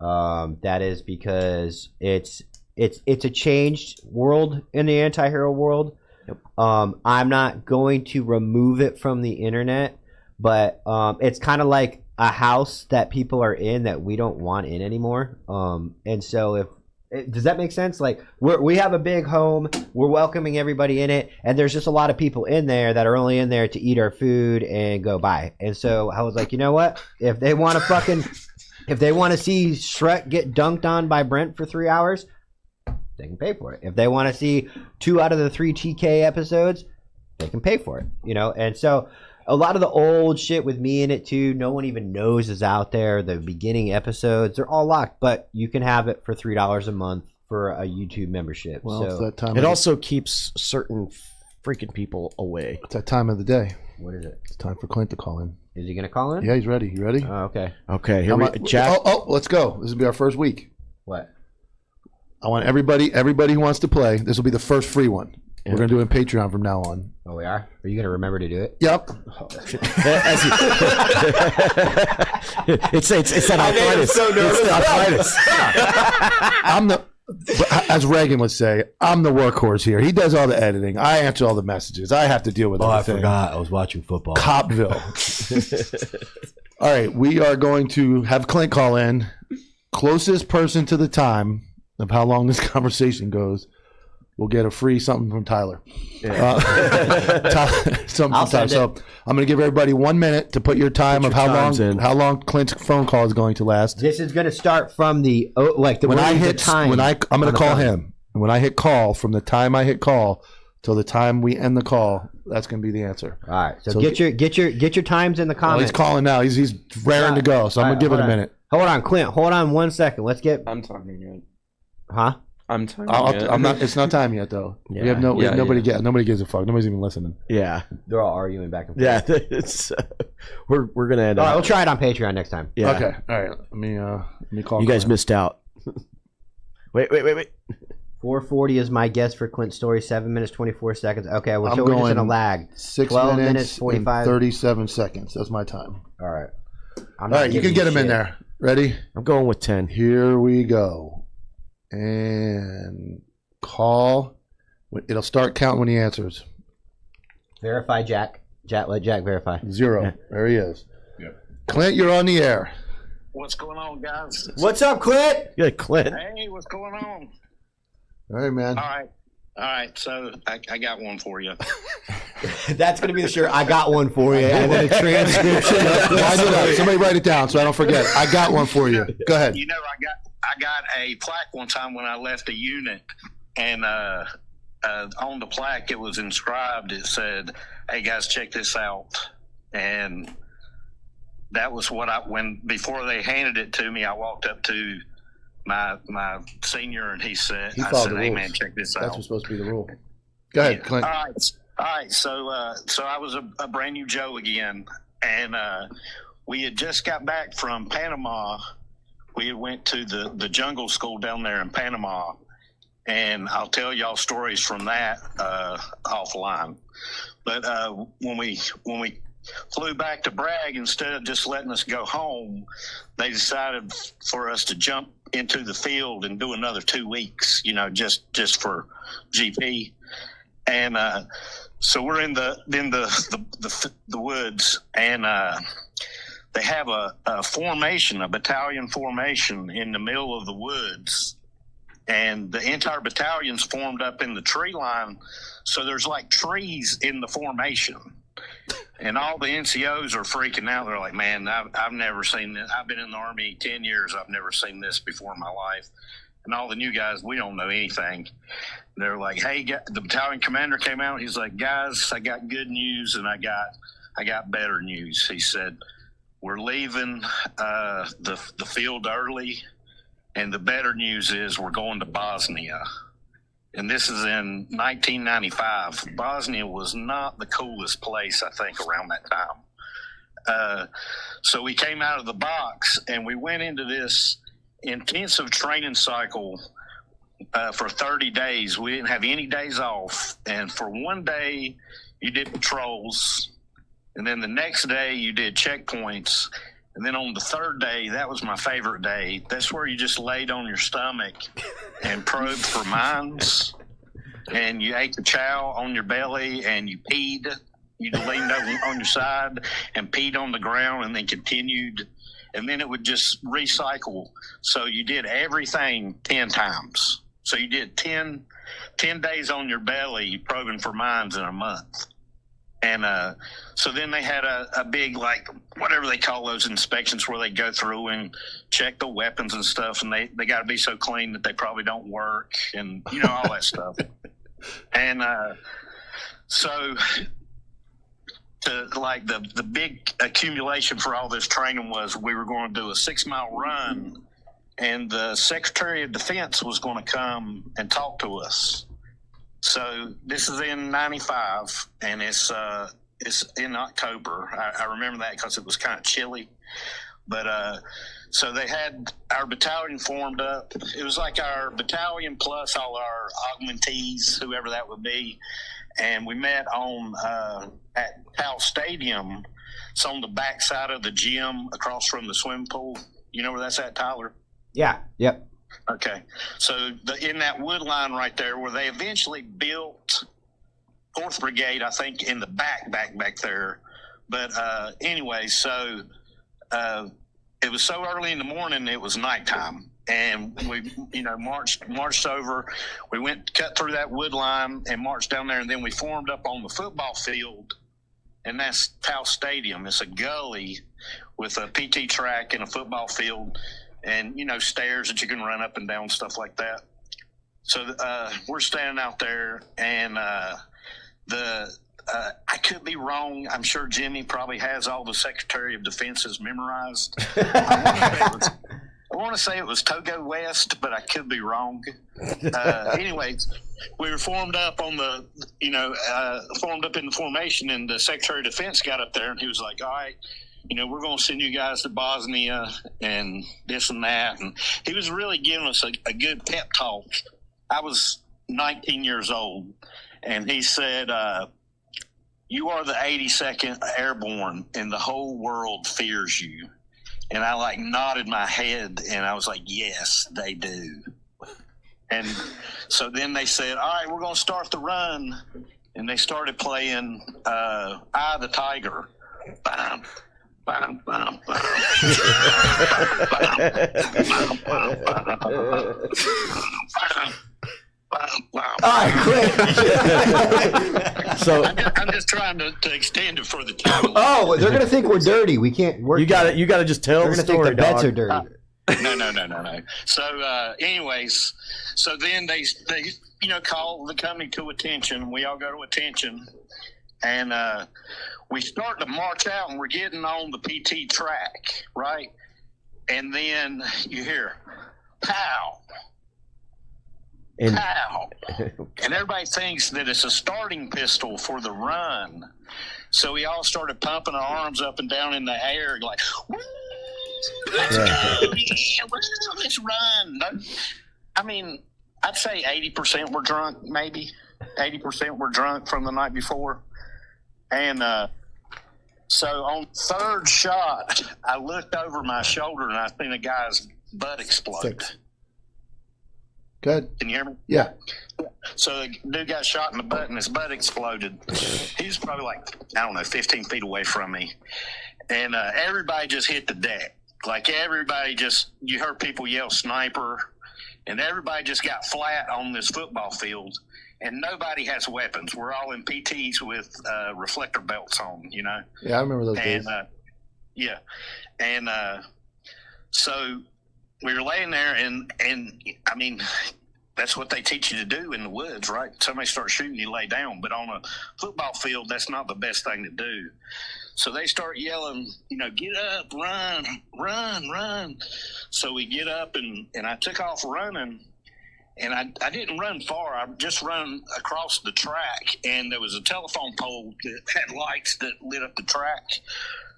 That is because it's a changed world in the anti-hero world. Yep. I'm not going to remove it from the internet, but it's kind of like a house that people are in that we don't want in anymore. And so does that make sense? Like we have a big home, we're welcoming everybody in it, and there's just a lot of people in there that are only in there to eat our food and go by. And so I was like, you know what? If they want to see Shrek get dunked on by Brent for 3 hours, they can pay for it. If they want to see 2 out of the 3 TK episodes, they can pay for it. And so a lot of the old shit with me in it too, no one even knows is out there. The beginning episodes, they're all locked, but you can have it for $3 a month for a YouTube membership. Well, it's that time. It also keeps certain freaking people away. It's that time of the day. What is it? It's time for Clint to call in. Is he gonna call in? Yeah, he's ready. You ready? Oh, okay. Okay, here we Jack. Let's go. This will be our first week. What? I want everybody who wants to play. This will be the first free one. Yeah. We're gonna do it in Patreon from now on. Oh, we are? Are you gonna remember to do it? Yep. It's that arthritis. So nervous. It's the arthritis. As Reagan would say, I'm the workhorse here. He does all the editing. I answer all the messages. I have to deal with everything. I forgot. I was watching football. Copville. All right, we are going to have Clint call in. Closest person to the time of how long this conversation goes will get a free something from Tyler. Yeah. Something from Tyler. So I'm going to give everybody 1 minute to put your time of how long Clint's phone call is going to last. This is going to start from when I hit time. I'm going to call him. And when I hit call, from the time I hit call till the time we end the call, that's going to be the answer. All right. So get your times in the comments. Well, he's calling now. He's raring to go. So I'm going to give it a minute. Hold on, Clint. Hold on 1 second. Let's get. I'm timing it. Huh? I'm timing it. I'm not. It's not time yet, though. Yeah. We have nobody gives a fuck. Nobody's even listening. Yeah, they're all arguing back and forth. Yeah, it's we're gonna end up. All right, we'll try it on Patreon next time. Yeah. Okay. All right. Let me call. You guys missed out. Wait. 4:40 is my guess for Clint's story. 7 minutes 24 seconds. Okay, we're just in a lag. 6 12 minutes 45 and 37 seconds. That's my time. All right. All right, you can get him in there. Ready? I'm going with 10. Here we go. And call. It'll start counting when he answers. Verify Jack. Let Jack verify. 0. Yeah. There he is. Yeah. Clint, you're on the air. What's going on, guys? What's up, Clint? Yeah, Clint. Hey, what's going on? All right, man. All right. So I got one for you. That's going to be the shirt. I got one for you. And then a transcription. Wind it up. Somebody write it down so I don't forget. I got one for you. Go ahead. You know, I got a plaque one time when I left a unit, and on the plaque it was inscribed. It said, "Hey guys, check this out." And that was what before they handed it to me, I walked up to my senior, and I said, "Hey man, check this out." That's what's supposed to be the rule. Go ahead, Clint. All right. So I was a brand new Joe again, and we had just got back from Panama. We had went to the jungle school down there in Panama, and I'll tell y'all stories from that offline. But when we flew back to Bragg, instead of just letting us go home, they decided for us to jump into the field and do another 2 weeks, just for GP. And so we're in the woods, and they have a formation, a battalion formation in the middle of the woods, and the entire battalion's formed up in the tree line. So there's like trees in the formation. And all the NCOs are freaking out. They're like, man, I've never seen this. I've been in the Army 10 years. I've never seen this before in my life. And all the new guys, we don't know anything. They're like, hey, the battalion commander came out. He's like, guys, I got good news, and I got better news. He said, we're leaving the field early, and the better news is we're going to Bosnia. And this is in 1995. Bosnia was not the coolest place, I think, around that time. So we came out of the box, and we went into this intensive training cycle for 30 days. We didn't have any days off. And for one day, you did patrols. And then the next day, you did checkpoints. And then on the third day, that was my favorite day. That's where you just laid on your stomach and probed for mines. And you ate the chow on your belly and you peed. You leaned on your side and peed on the ground and then continued. And then it would just recycle. So you did everything 10 times. So you did 10 days on your belly probing for mines in a month. And so then they had a big, like, whatever they call those inspections where they go through and check the weapons and stuff. And they got to be so clean that they probably don't work and, you know, all that stuff. And so the big accumulation for all this training was we were going to do a 6-mile run, and the Secretary of Defense was going to come and talk to us. So this is in 95, and it's in October. I remember that because it was kind of chilly. But so they had our battalion formed up. It was like our battalion plus all our augmentees, whoever that would be. And we met at Powell Stadium. It's on the back side of the gym across from the swimming pool. You know where that's at, Tyler? Yeah. Yep. Okay. So in that wood line right there where they eventually built 4th Brigade, I think, in the back there. But anyway, so it was so early in the morning, it was nighttime. And we, marched over. We cut through that wood line and marched down there. And then we formed up on the football field. And that's Powell Stadium. It's a gully with a PT track and a football field. And, stairs that you can run up and down, stuff like that. So we're standing out there, and I could be wrong. I'm sure Jimmy probably has all the Secretary of Defenses memorized. I want to say it was Togo West, but I could be wrong. Anyways, we were formed up on the, formed up in the formation, and the Secretary of Defense got up there, and he was like, all right, we're going to send you guys to Bosnia and this and that. And he was really giving us a good pep talk. I was 19 years old, and he said, you are the 82nd Airborne, and the whole world fears you. And I nodded my head, and I was like, yes, they do. And so then they said, all right, we're going to start the run. And they started playing Eye of the Tiger. Bam, bam, bam, bam. All right, quick. So I'm just trying to extend it for the time. Oh, they're gonna think we're dirty. We can't work. You got to just tell They're the gonna think story, the bets dog. are dirty. No. So, anyways, so then they call the company to attention. We all go to attention, and we start to march out, and we're getting on the PT track, right? And then you hear, pow. Pow. And everybody thinks that it's a starting pistol for the run. So we all started pumping our arms up and down in the air, like, woo, let's go, yeah, let's run. I mean, I'd say 80% were drunk, maybe. 80% were drunk from the night before. And so on third shot, I looked over my shoulder and I seen a guy's butt explode. Good. Can you hear me? Yeah. So the dude got shot in the butt and his butt exploded. He was probably 15 feet away from me. And everybody just hit the deck. You heard people yell sniper, and everybody just got flat on this football field. And nobody has weapons. We're all in PTs with reflector belts on, Yeah, I remember those days. Yeah. And so we were laying there, and I mean, that's what they teach you to do in the woods, right? Somebody starts shooting, you lay down. But on a football field, that's not the best thing to do. So they start yelling, get up, run, run, run. So we get up, and I took off running. And I didn't run far. I just run across the track, and there was a telephone pole that had lights that lit up the track.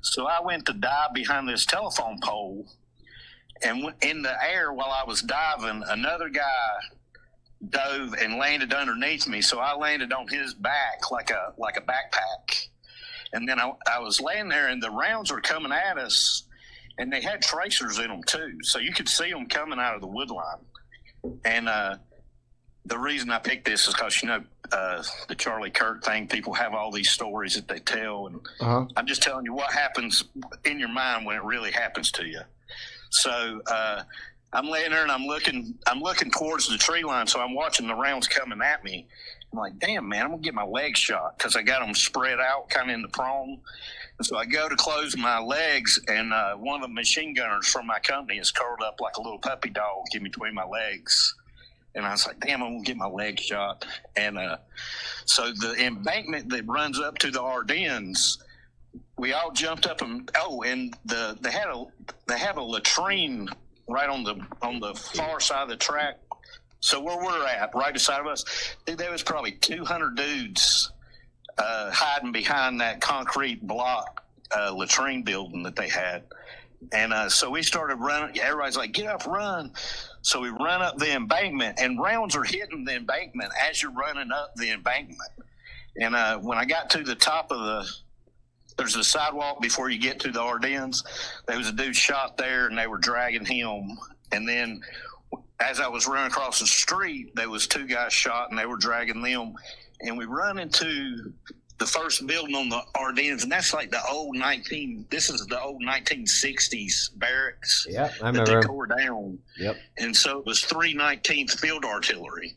So I went to dive behind this telephone pole, and in the air while I was diving, another guy dove and landed underneath me. So I landed on his back like a backpack. And then I was laying there, and the rounds were coming at us, and they had tracers in them too. So you could see them coming out of the wood line. And the reason I picked this is because, the Charlie Kirk thing, people have all these stories that they tell. And I'm just telling you what happens in your mind when it really happens to you. So I'm laying there, and I'm looking towards the tree line. So I'm watching the rounds coming at me. I'm like, damn, man, I'm going to get my legs shot because I got them spread out kind of in the prone. And so I go to close my legs, and one of the machine gunners from my company is curled up like a little puppy dog in between my legs. And I was like, damn, I'm going to get my legs shot. And so the embankment that runs up to the Ardennes, we all jumped up, and they have a latrine right on the far side of the track. So where we're at, right beside of us, there was probably 200 dudes hiding behind that concrete block latrine building that they had. And so we started running. Everybody's like, get up, run. So we run up the embankment, and rounds are hitting the embankment as you're running up the embankment. And when I got to the top of there's a sidewalk before you get to the Ardennes, there was a dude shot there, and they were dragging him. And then as I was running across the street, there was 2 guys shot, and they were dragging them. And we run into the first building on the Ardennes, and that's like the old 1960s barracks. Yep, I that remember. they tore down. Yep. And so it was 319th Field Artillery.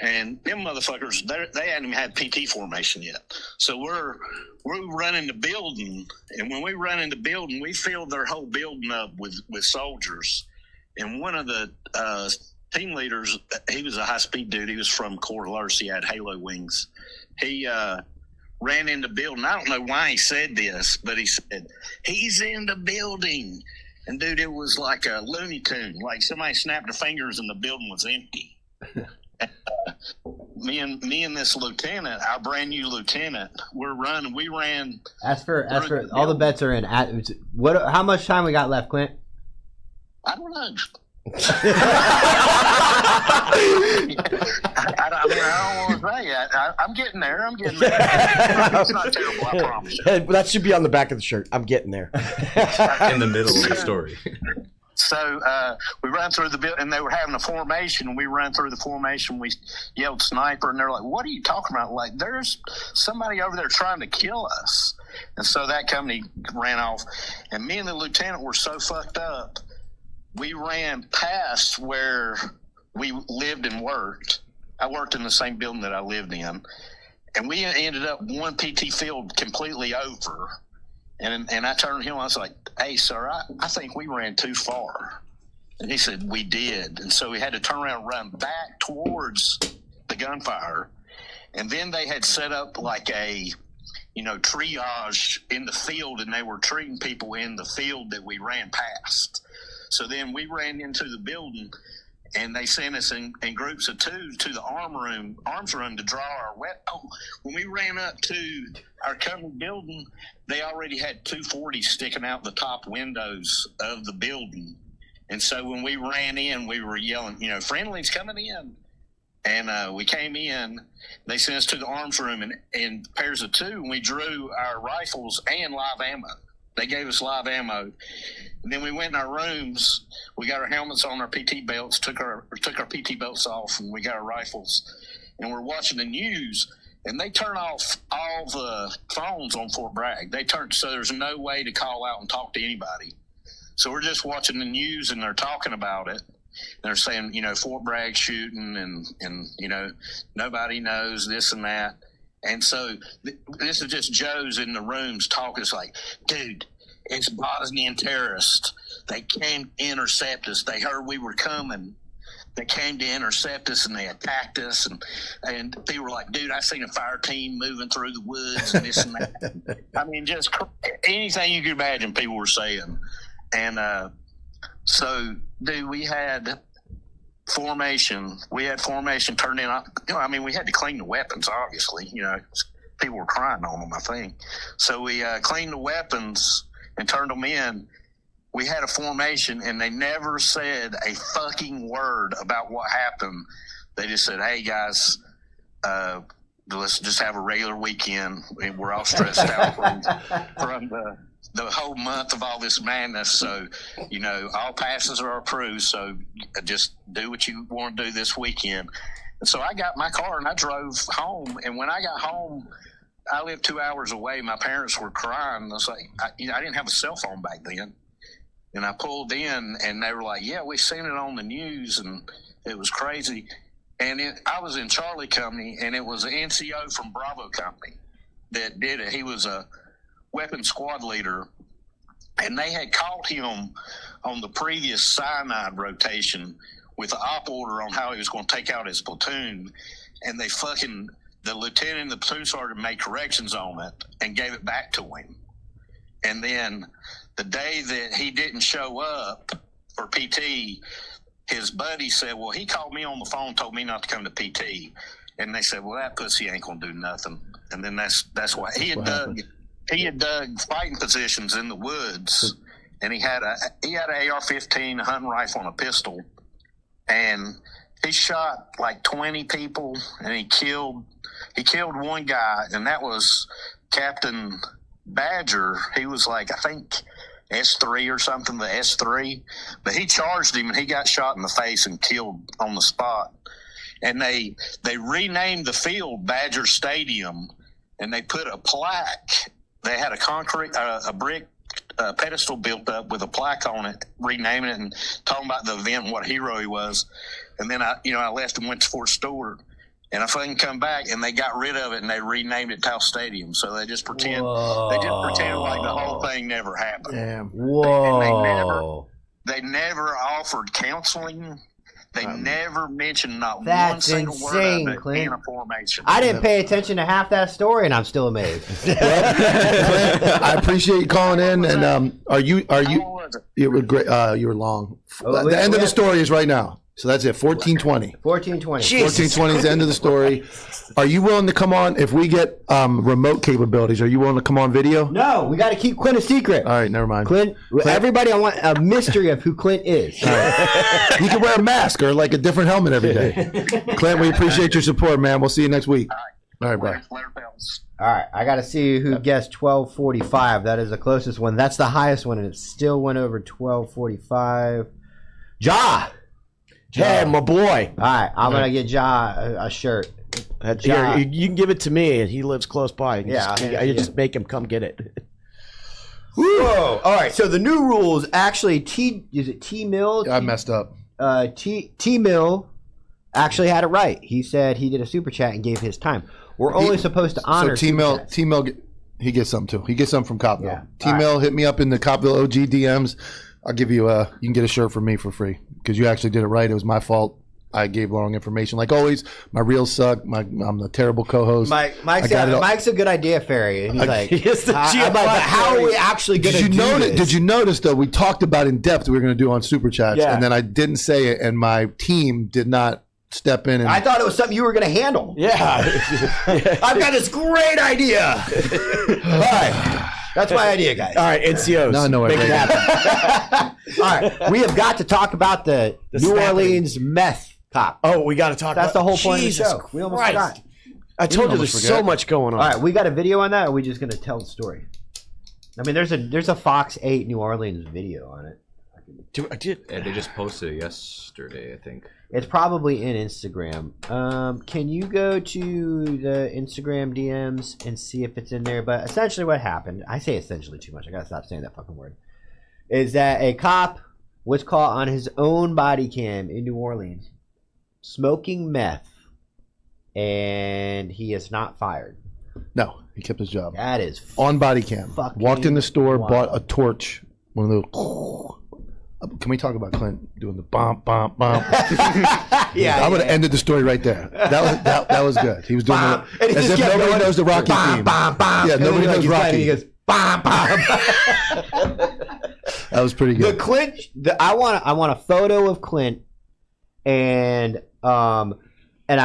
And them motherfuckers, they hadn't even had PT formation yet. So we're running the building, and when we run in the building, we filled their whole building up with soldiers. And one of the team leaders, he was a high-speed dude. He was from Corps Lurs. He had halo wings. He ran in the building. I don't know why he said this, but he said, he's in the building. And, dude, it was like a Looney Tune. Like somebody snapped their fingers and the building was empty. Me and this lieutenant, our brand new lieutenant, we ran. As for all the bets are in. How much time we got left, Clint? I don't know. I don't want to say it. I'm getting there. It's not terrible, I promise you. That should be on the back of the shirt. I'm getting there. In the middle of the story. So we ran through the building, and they were having a formation, and we ran through the formation. We yelled sniper, and they're like, what are you talking about? Like, there's somebody over there trying to kill us. And so that company ran off, and me and the lieutenant were so fucked up, we ran past where we lived and worked. I worked in the same building that I lived in, and we ended up one PT field completely over. And I turned to him, I was like, hey, sir, I think we ran too far. And he said, we did. And so we had to turn around and run back towards the gunfire. And then they had set up like a, triage in the field, and they were treating people in the field that we ran past. So then we ran into the building, and they sent us in groups of 2 to the arms room to draw our weapons. Oh, when we ran up to our company building, they already had 240s sticking out the top windows of the building. And so when we ran in, we were yelling, friendly's coming in. And we came in, they sent us to the arms room in pairs of 2, and we drew our rifles and live ammo. They gave us live ammo. And then we went in our rooms. We got our helmets on, our PT belts, took our PT belts off, and we got our rifles. And we're watching the news, and they turn off all the phones on Fort Bragg. So there's no way to call out and talk to anybody. So we're just watching the news, and they're talking about it. They're saying, Fort Bragg shooting, and nobody knows this and that. And so this is just Joe's in the rooms talking. It's like, dude, it's Bosnian terrorists. They came to intercept us. They heard we were coming. They came to intercept us and they attacked us, and people were like, "Dude, I seen a fire team moving through the woods and this and that." I mean, just anything you could imagine, people were saying. And so, dude, we had formation. We had formation turned in. I mean, we had to clean the weapons, obviously. People were crying on them, I think. So we cleaned the weapons and turned them in. We had a formation, and they never said a fucking word about what happened. They just said, "Hey, guys, let's just have a regular weekend." We're all stressed out from the whole month of all this madness. So, all passes are approved. So just do what you want to do this weekend. And so I got my car and I drove home. And when I got home, I lived 2 hours away. My parents were crying. I was like, I didn't have a cell phone back then. And I pulled in and they were like, "Yeah, we seen it on the news," and it was crazy. And I was in Charlie Company, and it was an NCO from Bravo Company that did it. He was a weapons squad leader, and they had caught him on the previous cyanide rotation with an op order on how he was going to take out his platoon. And the lieutenant and the platoon sergeant made corrections on it and gave it back to him. And then the day that he didn't show up for PT, his buddy said, "Well, he called me on the phone, told me not to come to PT." And they said, "Well, that pussy ain't gonna do nothing." And then that's why he had dug fighting positions in the woods, and he had an AR-15, a hunting rifle, and a pistol, and he shot like 20 people, and he killed one guy, and that was Captain Badger. He was like, I think, S3 or something, the S3. But he charged him, and he got shot in the face and killed on the spot. And they renamed the field Badger Stadium, and they put a plaque. They had a brick pedestal built up with a plaque on it, renaming it and talking about the event and what hero he was. And then I left and went to Fort Stewart. And I fucking come back, and they got rid of it, and they renamed it Taos Stadium. So they just pretend like the whole thing never happened. Damn. Whoa. They never offered counseling. They never mentioned not one That's single insane, word of it Clint. in a formation. I didn't pay attention to half that story, and I'm still amazed. Clint, I appreciate you calling in. And are you? You were great. You were long. The end of the story is right now. So that's it. 1420. 1420. 1420 is the end of the story. Are you willing to come on if we get remote capabilities? Are you willing to come on video? No, we got to keep Clint a secret. All right, never mind. Clint, everybody, I want a mystery of who Clint is. Right. You can wear a mask or like a different helmet every day. Clint, we appreciate your support, man. We'll see you next week. All right, bye. All right, I got to see who guessed 1245. That is the closest one. That's the highest one, and it still went over 1245. Ja. Hey, my boy. All right, I'm going to get Ja a shirt. Here, you can give it to me, and he lives close by. I just make him come get it. Whoa! All right, so the new rules actually is it T Mill? I messed up. T Mill actually had it right. He said he did a super chat and gave his time. We're only supposed to honor. So T Mill, he gets some too. He gets some from Copville. Yeah. T Mill, hit me up in the Copville OG DMs. I'll give you you can get a shirt from me for free because you actually did it right. It was my fault. I gave wrong information. Like always, my reels suck. I'm the terrible co-host. Mike's a good idea fairy. And he's like, but how are we actually going to do this? Did you notice, though, we talked about in depth we were going to do on Super Chats, and then I didn't say it, and my team did not step in. And I thought it was something you were going to handle. Yeah. I've got this great idea. All right. That's my idea, guys. All right, NCOs. No, no Make it idea. happen. All right. We have got to talk about the New Orleans meth cop. Oh, we got to talk That's about the whole point Jesus of the show. We almost Christ. forgot. I told you there's so much going on. All right, we got a video on that, or are we just going to tell the story? I mean, there's a Fox 8 New Orleans video on it. I did. Yeah, they just posted it yesterday, I think. It's probably in Instagram. Can you go to the Instagram DMs and see if it's in there? But essentially what happened, I say essentially too much. I got to stop saying that fucking word. Is that a cop was caught on his own body cam in New Orleans smoking meth, and he is not fired. No, he kept his job. That is on body cam. fucking Walked in the store, wild. bought a torch, one of those. Can we talk about Clint doing the bump, bump, bump? Yeah, I would have ended the story right there. That was good. He was doing Bom. it as if nobody knows the Rocky theme. Yeah, nobody knows Rocky. He goes, bom, bom. That was pretty The good. Clint, I want a photo of Clint, and I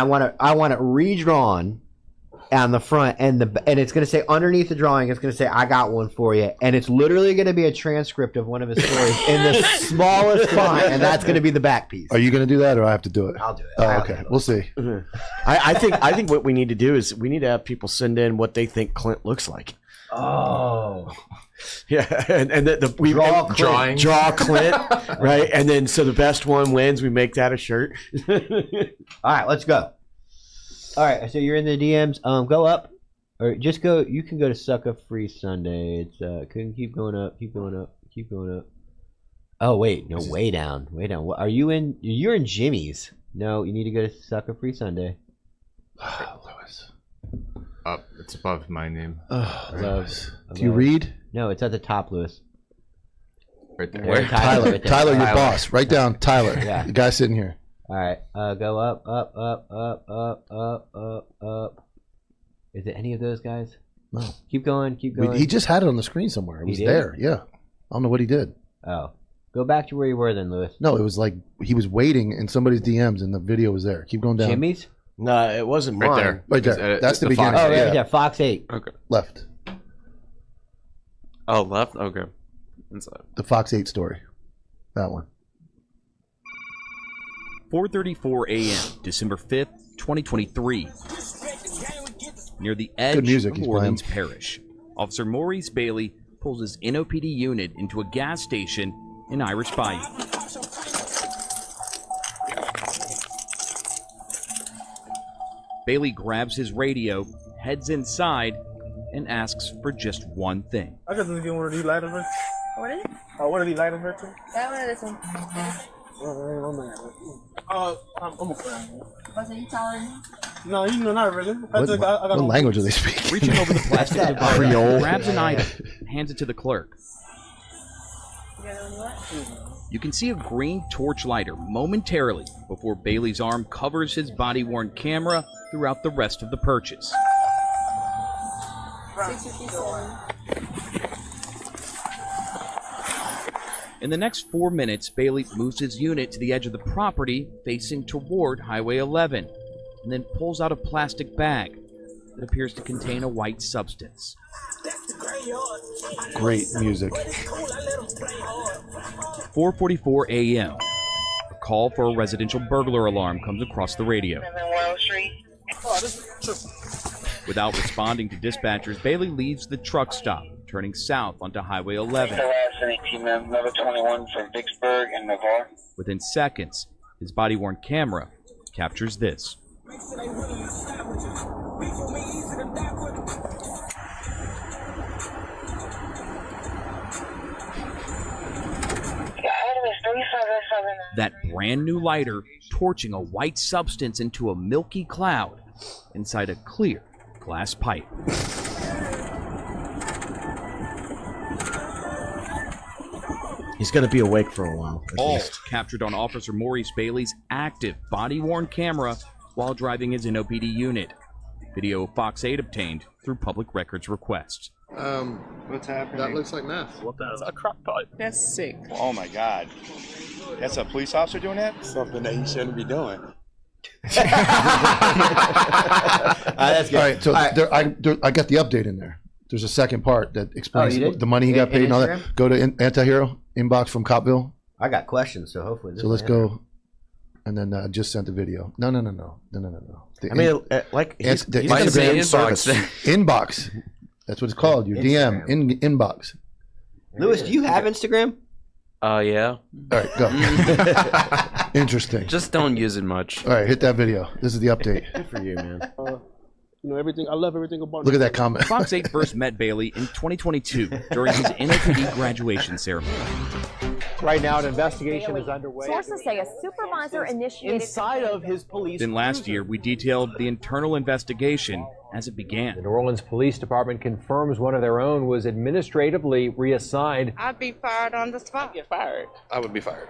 want it redrawn on the front, and it's going to say underneath the drawing, it's going to say, "I got one for you," and it's literally going to be a transcript of one of his stories in the smallest font, and that's going to be the back piece. Are you going to do that, or I have to do it? I'll do it. Oh, okay, we'll see. I think what we need to do is we need to have people send in what they think Clint looks like. Oh. Yeah, and we draw Clint, right? And then so the best one wins. We make that a shirt. All right, let's go. All right, so you're in the DMs. Go up, or just go. You can go to Sucker Free Sunday. It's keep going up, keep going up, keep going up. Oh wait, no, way down, way down. What, are you in? You're in Jimmy's. No, you need to go to Sucker Free Sunday. Lewis. Up, it's above my name. Lewis. Do you read? No, it's at the top, Lewis. Right there. Where? Tyler, right there. Tyler, your boss. Write down Tyler. Yeah. The guy sitting here. All right, go up, up, up, up, up, up, up, up. Is it any of those guys? No. Keep going, keep going. He just had it on the screen somewhere. It was there. Yeah. I don't know what he did. Oh, go back to where you were then, Lewis. No, it was like he was waiting in somebody's DMs, and the video was there. Keep going down. Jimmy's? No, it wasn't mine. Right there. Right there. That's the beginning. Oh, yeah. right there, Fox 8. Okay. Left. Oh, left? Okay. Inside. The Fox 8 story. That one. 4:34 a.m., December 5th, 2023. Near the edge Good music of he's Orleans playing. Parish, Officer Maurice Bailey pulls his NOPD unit into a gas station in Irish Bayou. Bailey grabs his radio, heads inside, and asks for just one thing. I just need one of these lighters, right? What is it? One of these lighters, right? That one or this one? I'm a fan. Wasn't you telling me? No, not really. What language are they speaking? Reaching over the plastic device, Creole. grabs an item, hands it to the clerk. You got it on what? You can see a green torch lighter momentarily before Bailey's arm covers his body-worn camera throughout the rest of the purchase. 657. In the next 4 minutes, Bailey moves his unit to the edge of the property facing toward Highway 11 and then pulls out a plastic bag that appears to contain a white substance. Great music. 4:44 a.m. A call for a residential burglar alarm comes across the radio. Without responding to dispatchers, Bailey leaves the truck stop, turning south onto Highway 11. Number 21 from Vicksburg and Navarre. Within seconds, his body-worn camera captures this. That brand new lighter torching a white substance into a milky cloud inside a clear glass pipe. He's going to be awake for a while. All captured on Officer Maurice Bailey's active body-worn camera while driving his NOPD unit. Video of Fox 8 obtained through public records requests. What's happening? That looks like meth. What the? A crock pot. That's sick. Oh my God. That's a police officer doing that? Something that he shouldn't be doing. That's good. All right, so I got the update in there. There's a second part that explains you did? the money he got paid and all that. Instagram? Go to Antihero inbox from Copville. I got questions, so hopefully this So let's will go, and then I just sent the video. No. I mean, like he's the gonna be in Instagram service. inbox. That's what it's called. Your DM inbox. Lewis, do you have Instagram? Yeah. All right, go. Interesting. Just don't use it much. All right, hit that video. This is the update. Good for you, man. Everything. I love everything about. Look at that comment. Fox 8 first met Bailey in 2022 during his NOPD graduation ceremony. Right now, an investigation is underway. Sources say a supervisor initiated inside of his police. Then last year, we detailed the internal investigation as it began. The New Orleans Police Department confirms one of their own was administratively reassigned. I'd be fired on the spot. Get fired. I would be fired.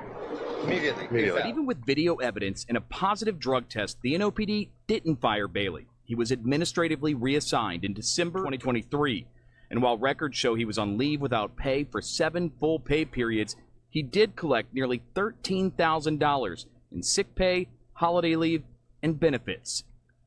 Immediately. But even with video evidence and a positive drug test, the NOPD didn't fire Bailey. He was administratively reassigned in December 2023. And while records show he was on leave without pay for 7 full pay periods, he did collect nearly $13,000 in sick pay, holiday leave, and benefits.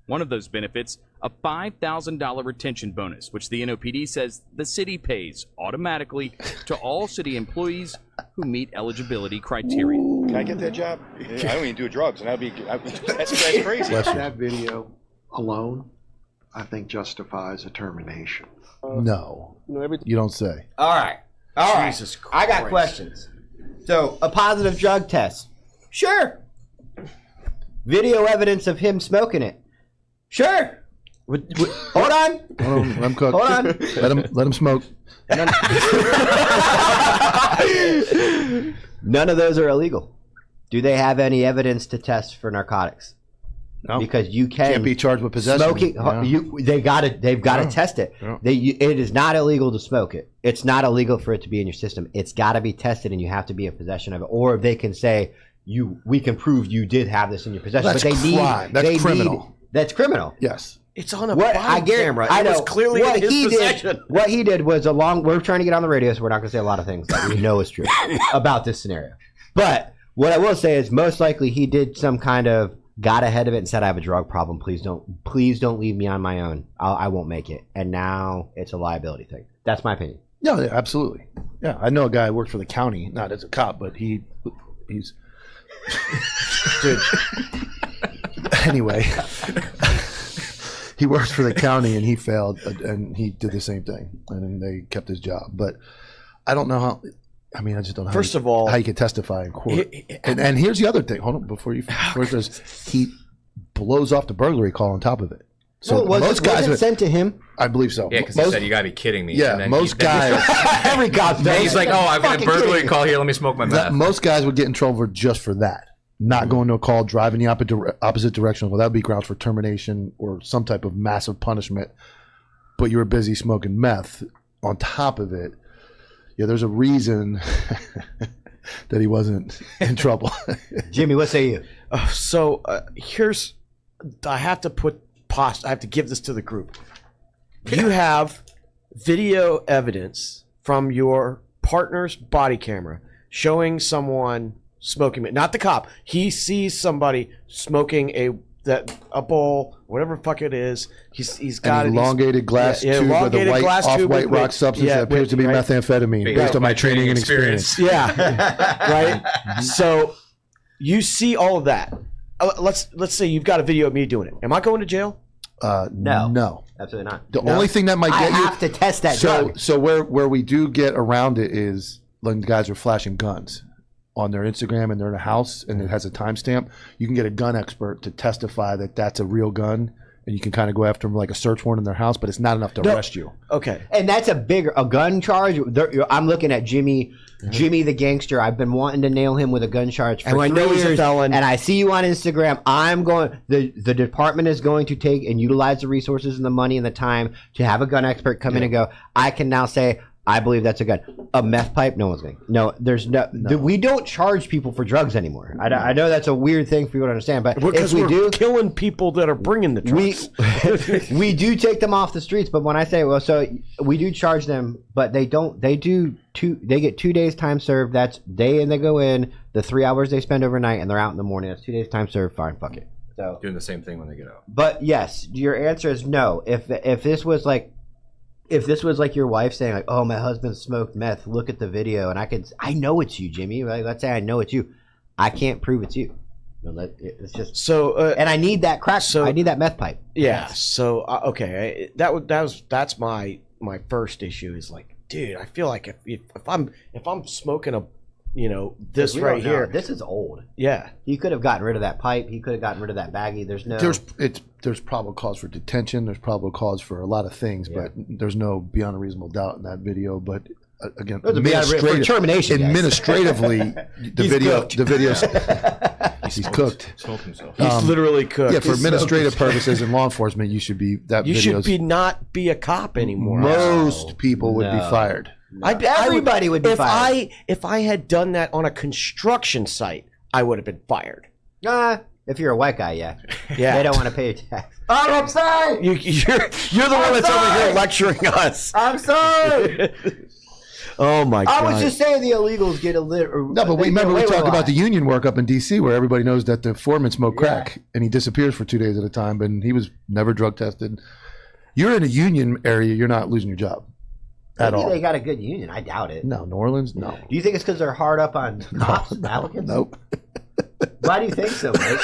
One of those benefits, a $5,000 retention bonus, which the NOPD says the city pays automatically to all city employees who meet eligibility criteria. Can I get that job? I don't even do drugs, and that's crazy. That video alone, I think, justifies a termination. No, you don't say. All right. All right. Jesus I got Christ. questions. So, a positive drug test. Sure. Video evidence of him smoking it. Sure. Hold on. Let him cook. Hold on. Let him smoke. None of those are illegal. Do they have any evidence to test for narcotics? No. Because you Can't be charged with possession. Smoking, Yeah. they've got to test it. Yeah. It is not illegal to smoke it. It's not illegal for it to be in your system. It's got to be tested, and you have to be in possession of it. Or they can say we can prove you did have this in your possession. That's but they crime. need. That's they criminal. Need, that's criminal. Yes. It's on a What body I guarantee, camera. I It know was clearly what in his he possession. did. What he did was we're trying to get on the radio, so we're not going to say a lot of things that we know is true about this scenario. But what I will say is, most likely he did some kind of got ahead of it and said, "I have a drug problem. Please don't leave me on my own. I won't make it." And now it's a liability thing. That's my opinion. Yeah, absolutely. Yeah, I know a guy who worked for the county, not as a cop, but he's dude. Anyway, he worked for the county and he failed, and he did the same thing, and then they kept his job. But I don't know how. I mean, I just don't know. First of all, how you can testify in court. And here's the other thing. Hold on, before he blows off the burglary call on top of it. So was it sent to him? I believe so. Yeah, because he said, "You got to be kidding me." Yeah, And then most guys. Every cop does. He's like, "Oh, I've got a burglary call here. Let me smoke my meth." Most guys would get in trouble just for that. Not going to a call, driving the opposite direction. Well, that would be grounds for termination or some type of massive punishment. But you were busy smoking meth on top of it. Yeah, there's a reason that he wasn't in trouble. Jimmy, what say you? Here's, I have to give this to the group. You have video evidence from your partner's body camera showing someone smoking, not the cop. He sees somebody smoking a bowl, whatever the fuck it is. He's got an elongated glass tube with a white off-white rock substance that appears to be methamphetamine, based on my training and experience. Yeah, right. So you see all of that. Let's say you've got a video of me doing it. Am I going to jail? No, absolutely not. The only thing that might get you, I have to test that drug. So where we do get around it is when the guys are flashing guns on their Instagram and they're in a house and it has a timestamp. You can get a gun expert to testify that that's a real gun, and you can kind of go after them like a search warrant in their house, but it's not enough to arrest you. Okay. And that's a gun charge. I'm looking at Jimmy the gangster. I've been wanting to nail him with a gun charge for 3 years. He's a felon. And I see you on Instagram. The department is going to take and utilize the resources and the money and the time to have a gun expert come in and go, I can now say, I believe that's a gun. A meth pipe? No one's going to. No, there's no. We don't charge people for drugs anymore. I know that's a weird thing for you to understand, but because we're killing people that are bringing the drugs. We do take them off the streets, but when I say, so we do charge them, but they don't. They get 2 days time served. That's day and they go in, the 3 hours they spend overnight, and they're out in the morning. That's 2 days time served. Fine, fuck it. So doing the same thing when they get out. But yes, your answer is no. If this was like your wife saying like, "Oh, my husband smoked meth. Look at the video," and I know it's you, Jimmy. Right? Let's say I know it's you. I can't prove it's you. It's just so. And I need that crack. I need that meth pipe. Yeah. So okay, that's my first issue. Is like, dude, I feel like if I'm smoking a, this right here. This is old. Yeah. He could have gotten rid of that pipe. He could have gotten rid of that baggie. There's probable cause for detention. There's probable cause for a lot of things, but there's no beyond a reasonable doubt in that video. But again, For termination, guys. administratively, the videos, he's cooked. Smoked himself. He's literally cooked. Yeah, for administrative purposes in law enforcement, you should be You should not be a cop anymore. Most people would be No. fired. Everybody would be fired. If I had done that on a construction site, I would have been fired. If you're a white guy, yeah. Yeah. They don't want to pay your tax. I'm sorry. You're the one that's over here lecturing us. I'm sorry. Oh my god! I was just saying the illegals get a little. No, but remember we talk about the union work up in D.C. where everybody knows that the foreman smoked crack and he disappears for 2 days at a time, and he was never drug tested. You're in a union area, you're not losing your job at Maybe all. they got a good union. I doubt it. No, New Orleans, no. Do you think it's because they're hard up on cops, applicants? Nope. Why do you think so, Mike?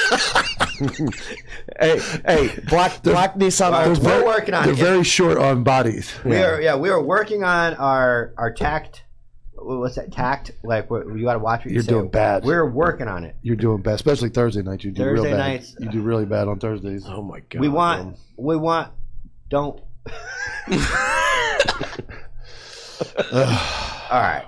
hey, black Nissan. We're working on They're it. very short on bodies. We are working on our tact. What's that tact? Like you got to watch what You're say. doing bad. We're working on it. You're doing bad, especially Thursday nights. You do real Thursday bad. nights. You do really bad on Thursdays. Oh my god. We want. Don't. All right.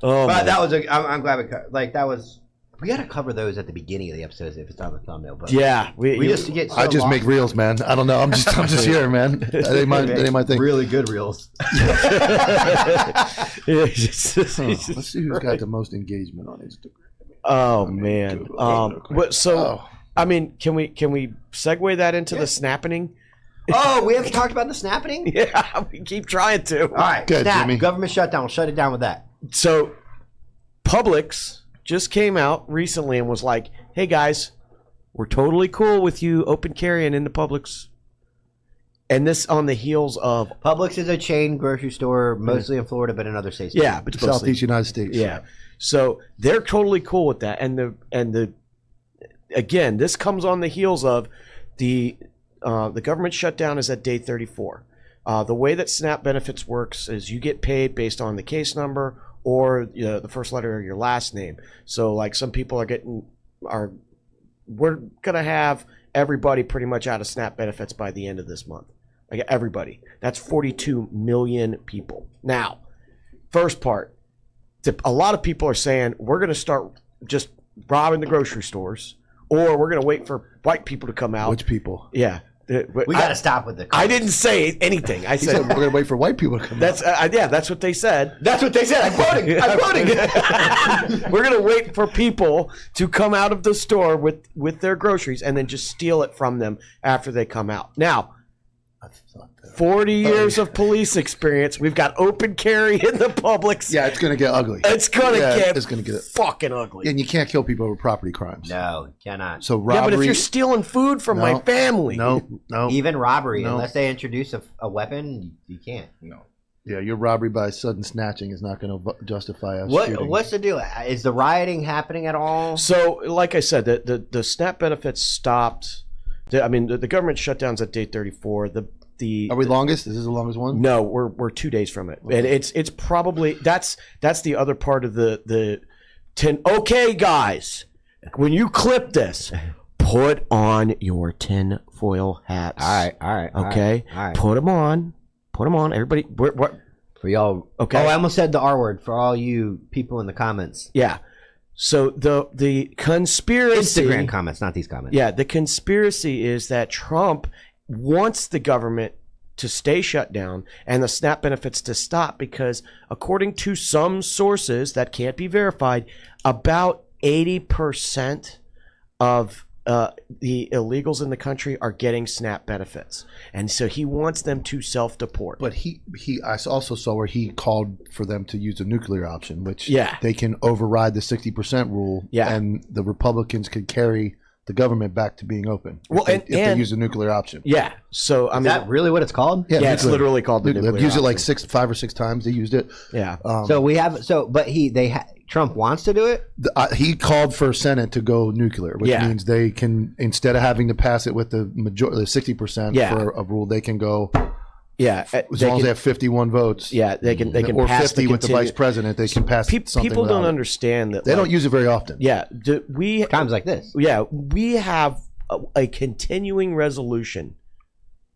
Oh, but that was I'm glad we cut. Like that was. We got to cover those at the beginning of the episodes if it's on the thumbball. But yeah, we just get. So I just make reels, man. I don't know. I'm just here, man. They might think really good reels. Let's see who's got the most engagement on Instagram. Oh man. I mean, can we segue that into the snapping? Oh, we haven't talked about the snapping? Yeah, we keep trying to. All right, Good, snap. Jimmy. Government shutdown. We'll shut it down with that. So, Publix just came out recently and was like, "Hey guys, we're totally cool with you open carrying in the Publix." And this on the heels of Publix is a chain grocery store, mostly in Florida, but in other states. Yeah, but mostly. Southeast United States. Yeah. So they're totally cool with that. And the again, this comes on the heels of the government shutdown is at day 34. The way that SNAP benefits works is you get paid based on the case number or the first letter of your last name. So like some people we're gonna have everybody pretty much out of SNAP benefits by the end of this month. Like everybody. That's 42 million people. Now, first part, a lot of people are saying we're gonna start just robbing the grocery stores, or we're gonna wait for white people to come out. Which people? Yeah. We got to stop with the. I didn't say anything. I said we're going to wait for white people to come out. That's what they said. That's what they said. I'm quoting. We're going to wait for people to come out of the store with their groceries and then just steal it from them after they come out. Now, 40 years of police experience. We've got open carry in the Publix. Yeah, it's going to get ugly. It's going to get get fucking ugly. And you can't kill people over property crimes. No, cannot. So robbery. Yeah, but if you're stealing food from my family. No. Even robbery, No. unless they introduce a weapon, you can't. No. Yeah, your robbery by sudden snatching is not going to justify us shooting. What's the deal? Is the rioting happening at all? So, like I said, the SNAP benefits stopped. The government shutdown's at day 34. Are we longest? Is this the longest one? No, we're 2 days from it, and it's probably that's the other part of the 10. Okay, guys, when you clip this, put on your tinfoil hats. All right. Okay, all right. Put them on. Everybody. What for y'all? Okay. Oh, I almost said the R word for all you people in the comments. Yeah. So the conspiracy. Instagram comments, not these comments. Yeah, the conspiracy is that Trump wants the government to stay shut down and the SNAP benefits to stop because, according to some sources that can't be verified, about 80% of the illegals in the country are getting SNAP benefits, and so he wants them to self-deport. But I also saw where he called for them to use the nuclear option, which they can override the 60% rule, and the Republicans could carry the government back to being open if they use the nuclear option. Yeah. So Is that really what it's called? Yeah, it's literally called the nuclear They've used it like option. 5 or 6 times. They used it. Yeah. Trump wants to do it. He called for Senate to go nuclear, which means they can, instead of having to pass it with the 60% for a rule, they can go. Yeah, as long as they have 51 votes. Yeah, they can or pass 50 with the vice president. They can pass something. People without don't it. understand that They don't use it very often. Yeah, times like this. Yeah, we have a continuing resolution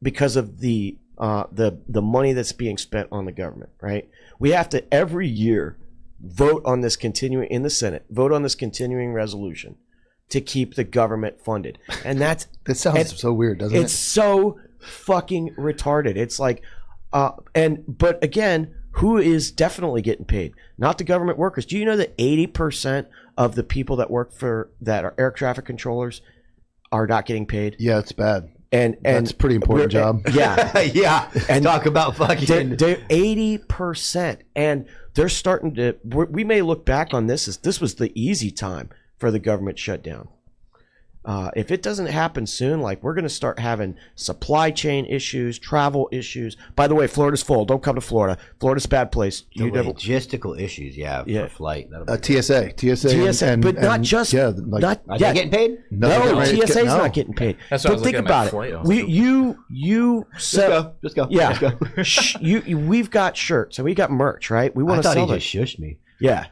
because of the the money that's being spent on the government, right? We have to every year vote on this continuing in the Senate, vote on this continuing resolution to keep the government funded, and that sounds so weird, doesn't it? It's so fucking retarded. It's like, but again, who is definitely getting paid? Not the government workers. Do you know that 80% of the people that work that are air traffic controllers are not getting paid? Yeah, it's bad. And that's a pretty important job. Yeah, yeah. And talk about fucking. They're 80%, and they're starting to. We may look back on this as this was the easy time for the government shutdown. If it doesn't happen soon, like we're going to start having supply chain issues, travel issues. By the way, Florida's full. Don't come to Florida. Florida's a bad place. The logistical issues, for flight. TSA, but not just. Yeah, are they getting paid? No, TSA's not getting paid. That's what I but was think looking about at my it. flight. Just go. Yeah, Let's go. We've got shirts and we got merch, right? We want to sell he it. just shushed me. Yeah.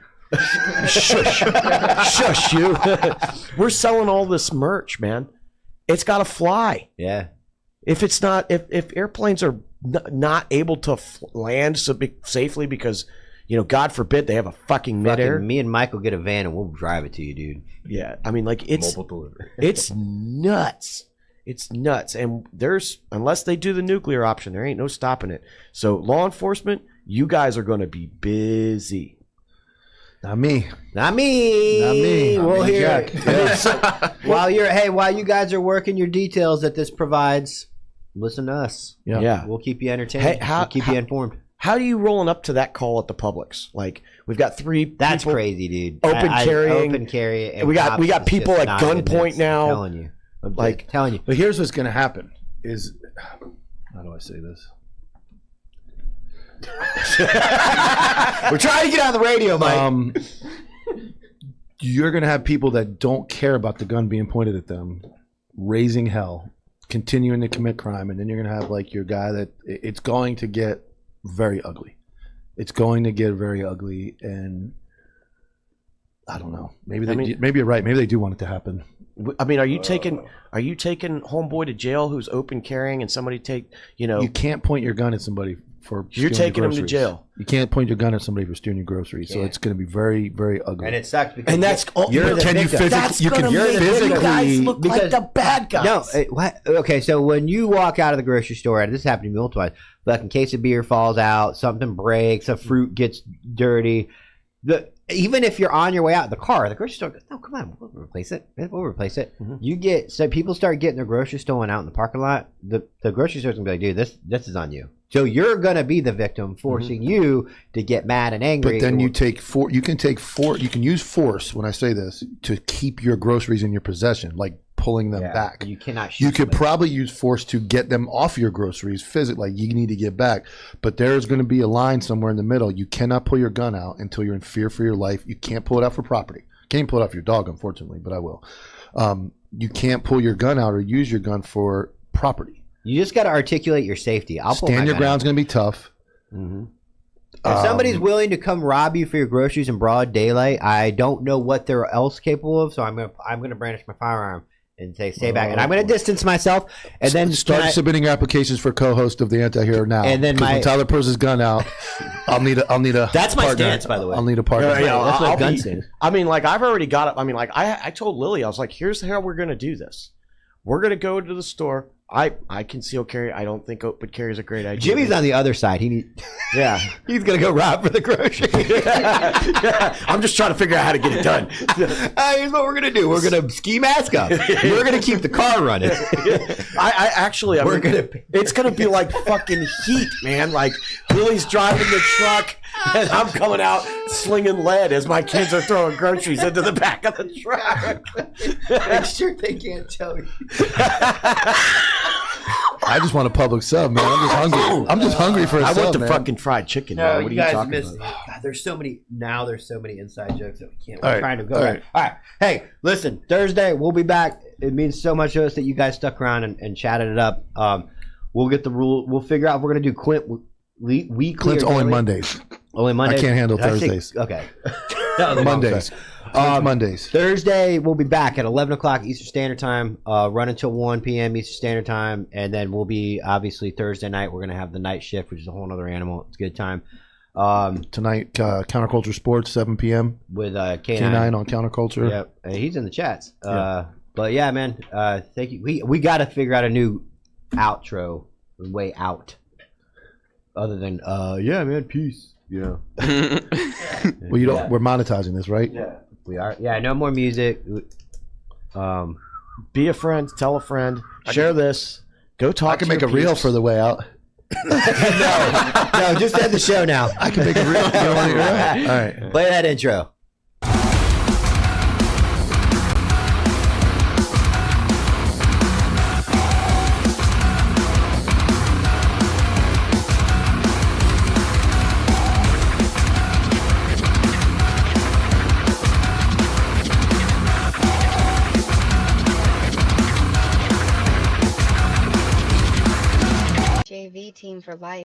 Shush you. We're selling all this merch, man. It's got to fly. Yeah. If it's not, if airplanes are not able to land safely because, God forbid they have a fucking midair. Me and Mike will get a van and we'll drive it to you, dude. Yeah. I mean, like it's mobile delivery. It's nuts. It's nuts. And unless they do the nuclear option, there ain't no stopping it. So law enforcement, you guys are going to be busy. Not me. We'll hear it. While you guys are working your details that this provides, listen to us. Yeah. We'll keep you entertained. We'll keep you informed. How are you rolling up to that call at the Publix? Like we've got 3. That's people crazy, dude. Open carrying. Open carry. And we got people at gunpoint now. I'm telling you. Like telling you. But here's what's going to happen: is how do I say this? We're trying to get on the radio, Mike. You're going to have people that don't care about the gun being pointed at them, raising hell, continuing to commit crime, and then you're going to have like your guy that it's going to get very ugly. It's going to get very ugly, and I don't know. Maybe you're right. Maybe they do want it to happen. I mean, are you taking homeboy to jail who's open carrying and somebody You can't point your gun at somebody for you're taking him to groceries. jail. You can't point your gun at somebody for stealing your groceries, so it's going to be very, very ugly. And it sucks because you're the victim. Guys look like the bad guys. No, okay. So when you walk out of the grocery store, and this happened to me multiple times, like in case a beer falls out, something breaks, a fruit gets dirty. Even if you're on your way out, the grocery store goes, no, come on, we'll replace it. Mm-hmm. People start getting their groceries stolen out in the parking lot. The grocery store's gonna be like, dude, this is on you. So you're gonna be the victim, forcing you to get mad and angry. But then you can use force when I say this to keep your groceries in your possession, like pulling them back. You cannot shoot You could somebody. probably use force to get them off your groceries physically, like you need to get back. But there's going to be a line somewhere in the middle. You cannot pull your gun out until you're in fear for your life. You can't pull it out for property. Can't pull it out for your dog, unfortunately, but I will. You can't pull your gun out or use your gun for property. You just got to articulate your safety. Stand your ground's going to be tough. Mm-hmm. If somebody's willing to come rob you for your groceries in broad daylight, I don't know what they're else capable of. So I'm gonna brandish my firearm and say, stay back. And I'm going to distance myself. And then start submitting your applications for co-host of the Anti-Hero now. And then when Tyler pulls his gun out, I'll need a That's my partner. stance, by the way. I'll need a partner. That's my gun stance. I mean, like, I've already got it. I mean, like, I told Lily, I was like, here's how we're going to do this. We're going to go to the store. I conceal carry. I don't think open carry is a great idea. Jimmy's on the other side. He's gonna go rob for the groceries. I'm just trying to figure out how to get it done. Here's what we're gonna do. We're gonna ski mask up. We're gonna keep the car running. It's gonna be like fucking Heat, man. Like Lily's driving the truck and I'm coming out slinging lead as my kids are throwing groceries into the back of the truck. Make sure they can't tell you. I just want a public sub, man. I'm just hungry. I'm just hungry for a sub, I want the man. fucking fried chicken. No, Man. What are you you guys talking missed. about? God, there's so many inside jokes that we can't. All We're right, trying to go. all All right. Hey, listen. Thursday we'll be back. It means so much to us that you guys stuck around and chatted it up. We'll get the rule. We'll figure out if we're gonna do Clint weekly. Clint's or only daily. Mondays. Only Mondays. I can't handle Did I say- Thursdays. Okay. Mondays. Mondays. Thursday, we'll be back at 11 o'clock Eastern Standard Time, run until 1 p.m. Eastern Standard Time, and then we'll be, obviously, Thursday night, we're going to have the night shift, which is a whole other animal. It's a good time. Tonight, Counterculture Sports, 7 p.m. With K9 on Counterculture. Yep, and he's in the chats. But yeah, man, thank you. We got to figure out a new outro, way out, other than yeah, man, peace. Yeah. Well, you don't. We're monetizing this, right? Yeah, we are. Yeah, no more music. Be a friend. Tell a friend. Share this. Go talk. I can to make a your reel peeps. for the way out. No, just end the show now. I can make a reel. You want to hear that? All right. Play that intro. JV team for life.